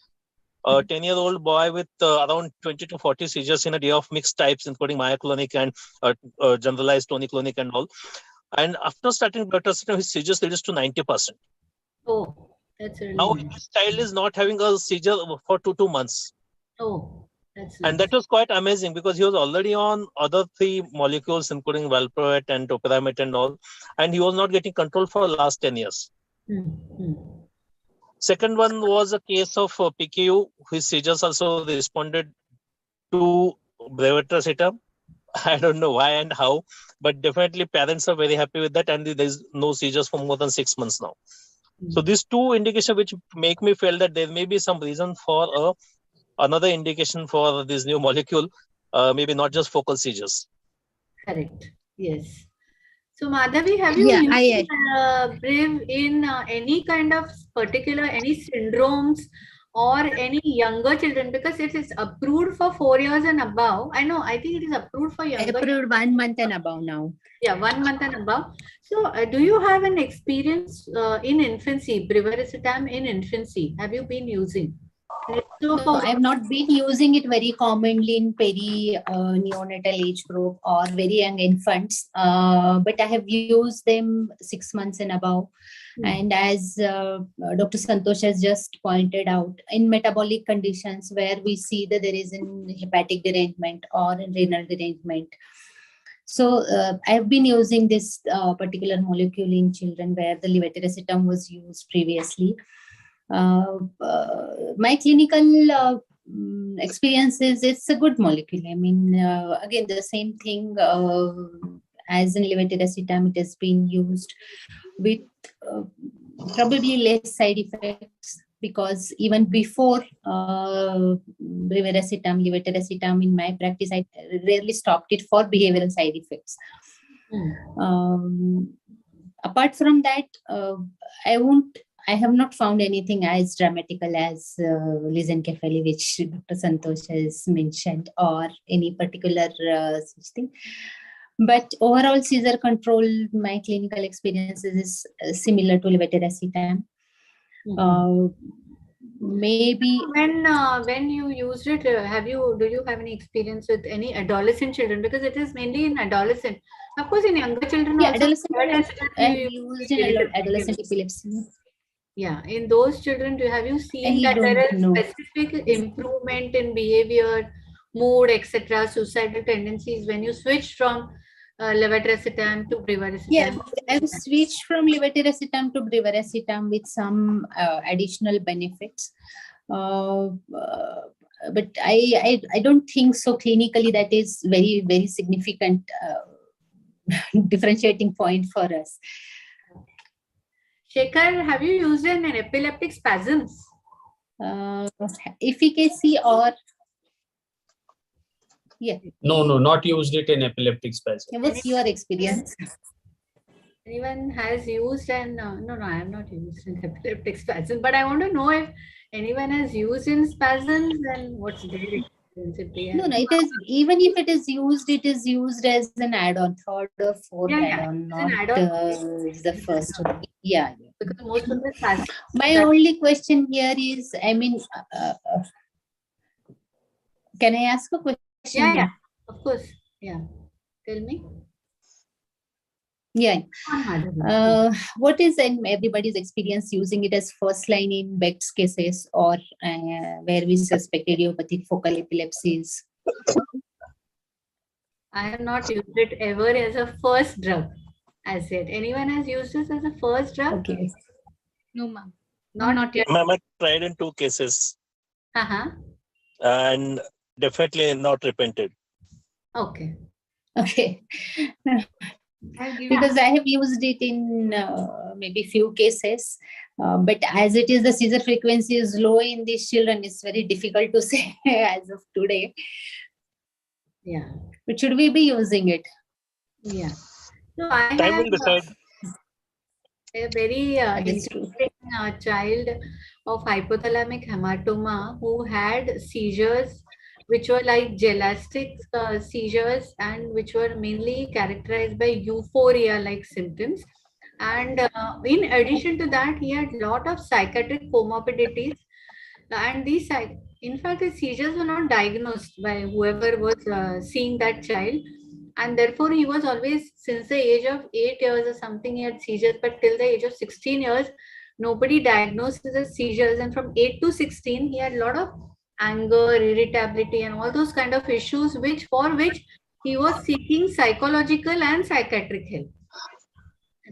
a 10-year-old boy with around 20 to 40 seizures in a day of mixed types, including myoclonic and generalized tonic-clonic and all. And after starting berotralstat, his seizures reduced to 90%. Oh, that's really Now nice. this child is not having a seizure for 2 months. Oh, that's And nice. that was quite amazing because he was already on other 3 molecules, including valproate and topiramate and all. And he was not getting control for the last 10 years. Second one was a case of PKU. His seizures also responded to brevetracetam. I don't know why and how, but definitely parents are very happy with that, and there's no seizures for more than 6 months now. So these 2 indications which make me feel that there may be some reason for another indication for this new molecule, maybe not just focal seizures. Correct. Yes. So Madhavi, have you used Briv in any kind of particular, any syndromes or any younger children? Because it is approved for 4 years and above. I know, I think it is approved for younger. Approved 1 month and above now. Yeah, 1 month and above. So do you have an experience in infancy, brivaracetam in infancy? Have you been using? No, I have not been using it very commonly in neonatal age group or very young infants, but I have used them 6 months and above. And as Dr. Santosh has just pointed out, in metabolic conditions where we see that there is an hepatic derangement or a renal derangement. So I have been using this particular molecule in children where the levetiracetam was used previously. My clinical experiences, it's a good molecule. I mean, again, the same thing as in levetiracetam, it has been used with probably less side effects, because even before brivaracetam, levetiracetam in my practice, I rarely stopped it for behavioral side effects. Apart from that, I have not found anything as dramatical as lysencephaly, which Dr. Santosh has mentioned, or any particular such thing. But overall seizure control, my clinical experiences is similar to levetiracetam. Maybe when you used it, do you have any experience with any adolescent children? Because it is mainly in adolescent. Of course, in younger children yeah, also. I used in adolescent epilepsy. Yeah, in those children, have you seen that there is specific improvement in behavior, mood, etc., suicidal tendencies when you switch from levetiracetam to brivaracetam? Yeah, I've switched from levetiracetam to brivaracetam with some additional benefits. But I don't think so clinically that is very, very significant differentiating point for us. Shekhar, have you used it in epileptic spasms? Efficacy or... Yeah. No, not used it in epileptic spasms. What's your experience? Anyone has used and no, I have not used in epileptic spasms, but I want to know if anyone has used in spasms and what's their experience. No, it is, even if it is used as an add-on, third or fourth add-on, not the first one. Yeah. Because most of the spasms. My only question here is, I mean, can I ask a question? Yeah, of course. Yeah. Tell me. Yeah. What is everybody's experience using it as first line in Beck's cases or where we suspect idiopathic focal epilepsies? I have not used it ever as a first drug as yet. Anyone has used this as a first drug? Okay. No, ma'am. Not yet. Ma'am, I tried in 2 cases. And definitely not repented. Okay. Okay. Because I have used it in maybe few cases, but as it is, the seizure frequency is low in these children, it's very difficult to say as of today. Yeah. But should we be using it? Yeah. So I Time have will decide. A very interesting child of hypothalamic hematoma who had seizures which were like gelastic seizures and which were mainly characterized by euphoria-like symptoms. And in addition to that, he had a lot of psychiatric comorbidities. And these In fact, his seizures were not diagnosed by whoever was seeing that child. And therefore, he was always, since the age of 8 years or something, he had seizures. But till the age of 16 years, nobody diagnosed his seizures. And from 8 to 16, he had a lot of anger, irritability, and all those kind of issues, for which he was seeking psychological and psychiatric help.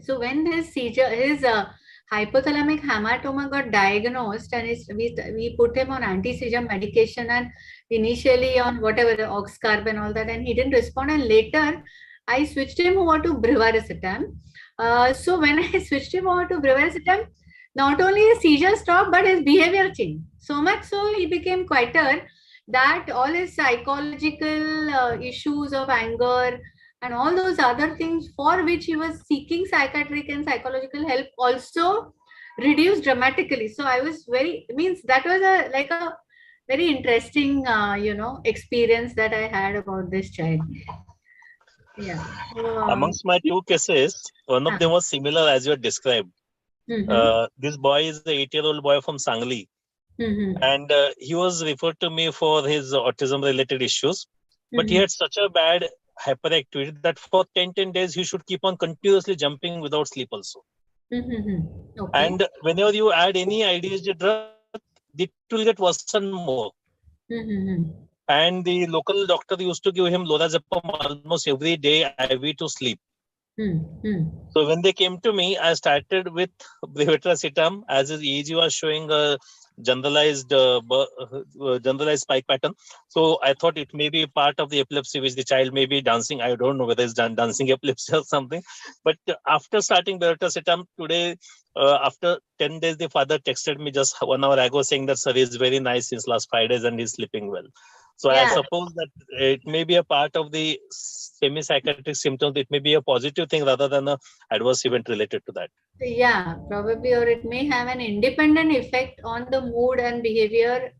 So when his hypothalamic hamartoma got diagnosed, and we put him on anti-seizure medication, and initially on whatever the oxcarb and all that, and he didn't respond. And later, I switched him over to brivaracetam. So when I switched him over to brivaracetam, not only his seizure stopped, but his behavior changed. So much so he became quieter, that all his psychological issues of anger and all those other things for which he was seeking psychiatric and psychological help also reduced dramatically. So I was that was a very interesting experience that I had about this child. Yeah. So, Amongst my two cases, one of them was similar as you had described. This boy is the 8-year-old boy from Sangli. And he was referred to me for his autism related issues. But he had such a bad hyperactivity that for 10 days he should keep on continuously jumping without sleep also. Okay. And whenever you add any IDHD drug, it will get worse and more. And the local doctor used to give him lorazepam almost every day IV to sleep. So when they came to me, I started with brivaracetam, as his EEG was showing a generalized spike pattern. So I thought it may be part of the epilepsy which the child may be dancing. I don't know whether it's dancing epilepsy or something. But after starting brivaracetam today, after 10 days, the father texted me just 1 hour ago saying that sir is very nice since last 5 days and he's sleeping well. So I suppose that it may be a part of the semi-psychiatric symptoms. It may be a positive thing rather than an adverse event related to that. Yeah, probably, or it may have an independent effect on the mood and behavior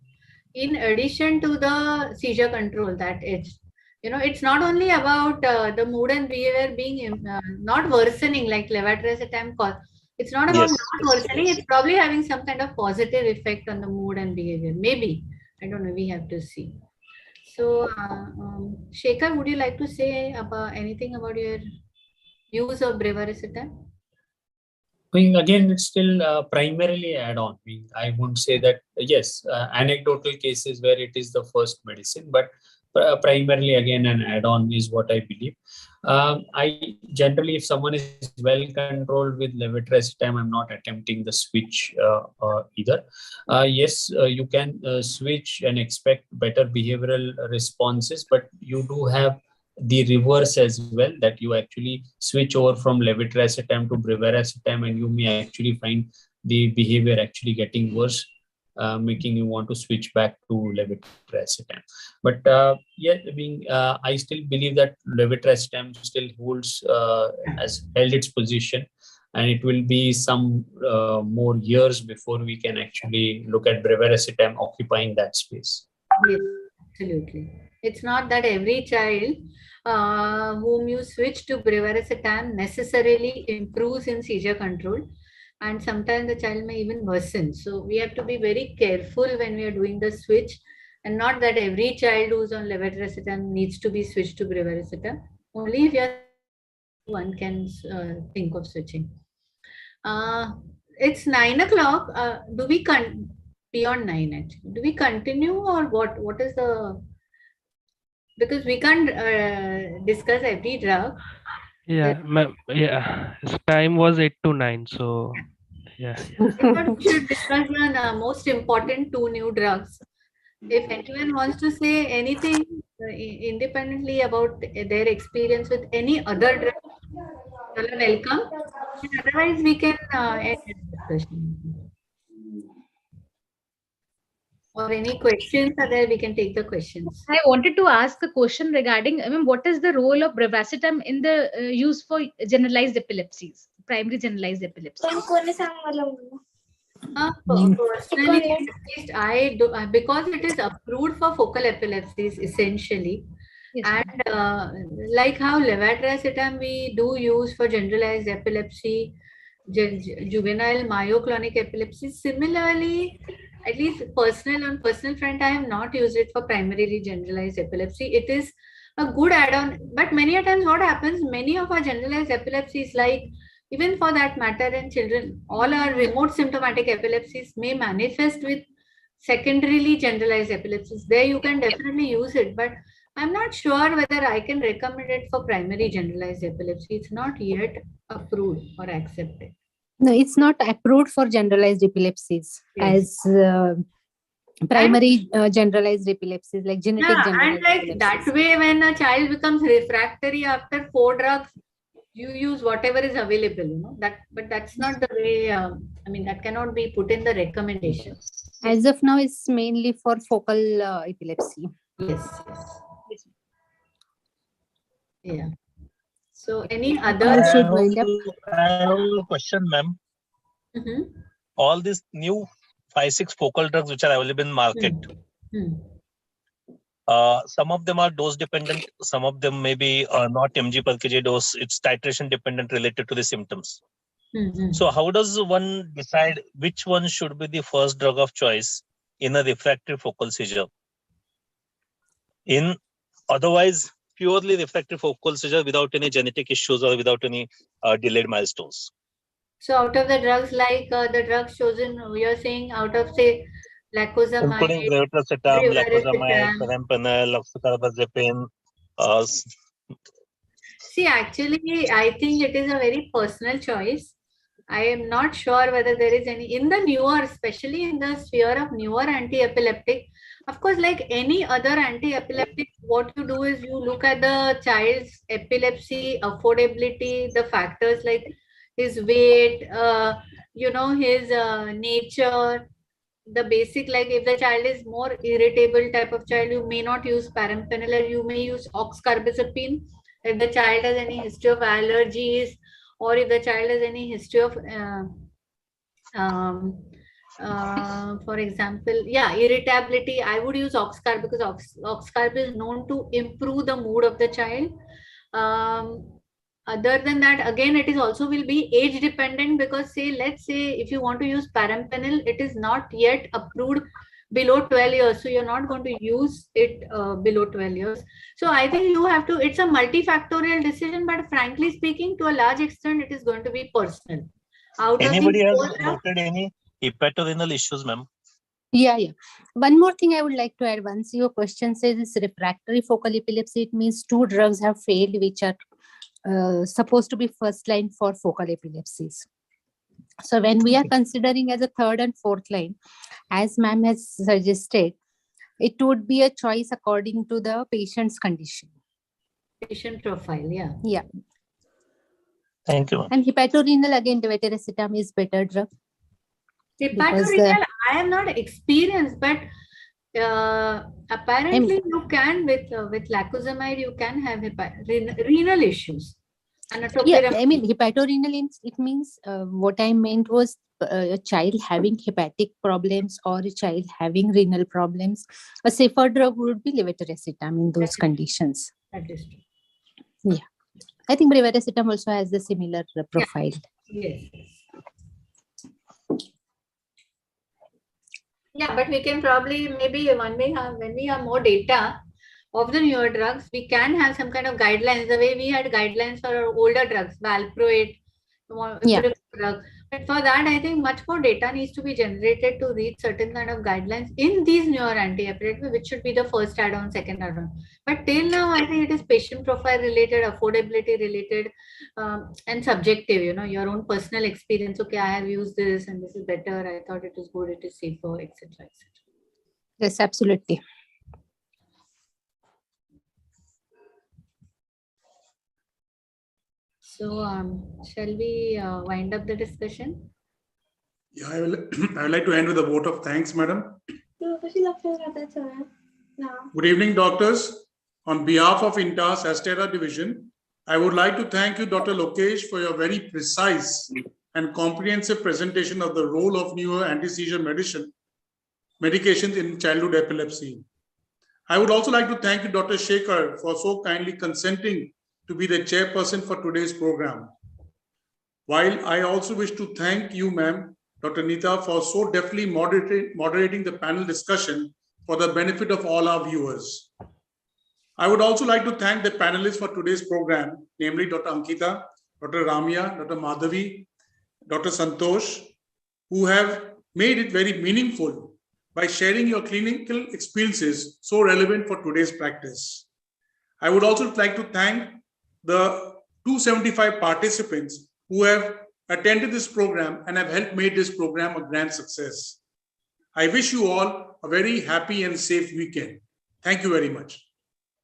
in addition to the seizure control. That it's not only about the mood and behavior being not worsening like levetiracetam cause. It's not about not worsening. It's probably having some kind of positive effect on the mood and behavior. Maybe. I don't know. We have to see. So, Shekhar, would you like to say about anything about your use of brivaracetam? Again, it's still primarily add-on. I won't say that, yes, anecdotal cases where it is the first medicine, but primarily, again, an add-on is what I believe. I generally, if someone is well controlled with levetiracetam, I'm not attempting the switch either. Yes, you can switch and expect better behavioral responses, but you do have the reverse as well, that you actually switch over from levetiracetam to brivaracetam, and you may actually find the behavior actually getting worse, making you want to switch back to levetiracetam. But I still believe that levetiracetam still has held its position, and it will be some more years before we can actually look at brivaracetam occupying that space. Yes, absolutely. It's not that every child whom you switch to brivaracetam necessarily improves in seizure control, and sometimes the child may even worsen. So we have to be very careful when we are doing the switch, and not that every child who's on levetiracetam needs to be switched to brivaracetam. Only if you're one can think of switching. It's 9 o'clock. Do we beyond 9 actually? Do we continue or what? What is the? Because we can't discuss every drug. Yeah, yeah. Time was 8 to 9, so yeah. We should discuss the most important 2 new drugs. If anyone wants to say anything independently about their experience with any other drug, welcome. And otherwise, we can end the discussion. Or any questions are there, we can take the questions. I wanted to ask a question regarding, what is the role of brivaracetam in the use for generalized epilepsies, primary generalized epilepsy? Personally, at least I do, because it is approved for focal epilepsies essentially. Yes, and like how levetiracetam we do use for generalized epilepsy, juvenile myoclonic epilepsy. Similarly, at least on personal front, I have not used it for primarily generalized epilepsy. It is a good add-on, but many a times what happens, many of our generalized epilepsies, like even for that matter in children, all our remote symptomatic epilepsies may manifest with secondarily generalized epilepsies. There you can definitely use it, but I'm not sure whether I can recommend it for primary generalized epilepsy. It's not yet approved or accepted. No, it's not approved for generalized epilepsies Yes. as primary generalized epilepsies, like genetic Yeah, generalized and like epilepsies. that way, when a child becomes refractory after 4 drugs, you use whatever is available, you know, that, but that's not the way, I mean, that cannot be put in the recommendation. As of now, it's mainly for focal epilepsy. Yes, yes. Yeah. So any other? You should wind up. I have a question, ma'am. All these new 5-6 focal drugs which are available in market, some of them are dose dependent, some of them may be not mg per kg dose, it's titration dependent related to the symptoms. So how does one decide which one should be the first drug of choice in a refractory focal seizure? In otherwise purely refractory focal seizure without any genetic issues or without any delayed milestones. So out of the drugs, like the drugs chosen, you're saying out of, say, lacosamide, including levetiracetam, lacosamide, perampanel, oxcarbazepine. See, actually, I think it is a very personal choice. I am not sure whether there is any in the newer, especially in the sphere of newer anti-epileptic. Of course, like any other anti-epileptic, what you do is you look at the child's epilepsy, affordability, the factors like his weight, you know, his nature, the basic, like if the child is more irritable type of child, you may not use Perampanel, or you may use oxcarbazepine. If the child has any history of allergies, or if the child has any history of for example, yeah, irritability, I would use oxcarb, because oxcarb is known to improve the mood of the child. Other than that, again, it is also will be age dependent, because say, let's say if you want to use Perampanel, it is not yet approved below 12 years, so you're not going to use it below 12 years. So I think you have to, it's a multifactorial decision, but frankly speaking, to a large extent, it is going to be personal. Anybody has noted any hepatorenal issues, ma'am? Yeah. One more thing I would like to add. Once your question says it's refractory focal epilepsy, it means 2 drugs have failed, which are supposed to be first line for focal epilepsies. So when we are considering as a 3rd and 4th line, as ma'am has suggested, it would be a choice according to the patient's condition. Patient profile, yeah. Yeah. Thank you. And hepatorenal, again, levetiracetam is better drug. Hepatorenal, I am not experienced, but apparently you can with lacosamide, you can have renal issues. Yeah, I mean hepatorenal, it means what I meant was a child having hepatic problems or a child having renal problems. A safer drug would be levetiracetam in those conditions. That is true. Yeah, I think levetiracetam also has the similar profile. Yes. Yeah, but we can probably maybe when we have more data of the newer drugs, we can have some kind of guidelines, the way we had guidelines for our older drugs, valproate, drug. But for that, I think much more data needs to be generated to reach certain kind of guidelines in these newer anti-epileptic, which should be the first add-on, second add-on. But till now, I think it is patient profile related, affordability related, and subjective, you know, your own personal experience. Okay, I have used this and this is better. I thought it is good, it is safer, etc. etc. Yes, absolutely. So, shall we wind up the discussion? Yeah, I would like to end with a vote of thanks, madam. Good evening, doctors. On behalf of INTA's Astera division, I would like to thank you, Dr. Lokesh, for your very precise and comprehensive presentation of the role of newer anti-seizure medications in childhood epilepsy. I would also like to thank you, Dr. Shekhar, for so kindly consenting to be the chairperson for today's program. While I also wish to thank you, ma'am, Dr. Nita, for so deftly moderating the panel discussion for the benefit of all our viewers. I would also like to thank the panelists for today's program, namely Dr. Ankita, Dr. Ramya, Dr. Madhavi, Dr. Santosh, who have made it very meaningful by sharing your clinical experiences so relevant for today's practice. I would also like to thank the 275 participants who have attended this program and have helped make this program a grand success. I wish you all a very happy and safe weekend. Thank you very much.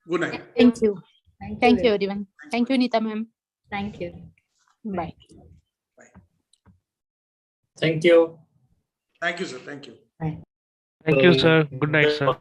Good night. Thank you. Thank you, very everyone. Thank you, Nita ma'am. Thank you. Bye. Thank you. Thank you, sir. Thank you. Thank you, sir. Good night, sir.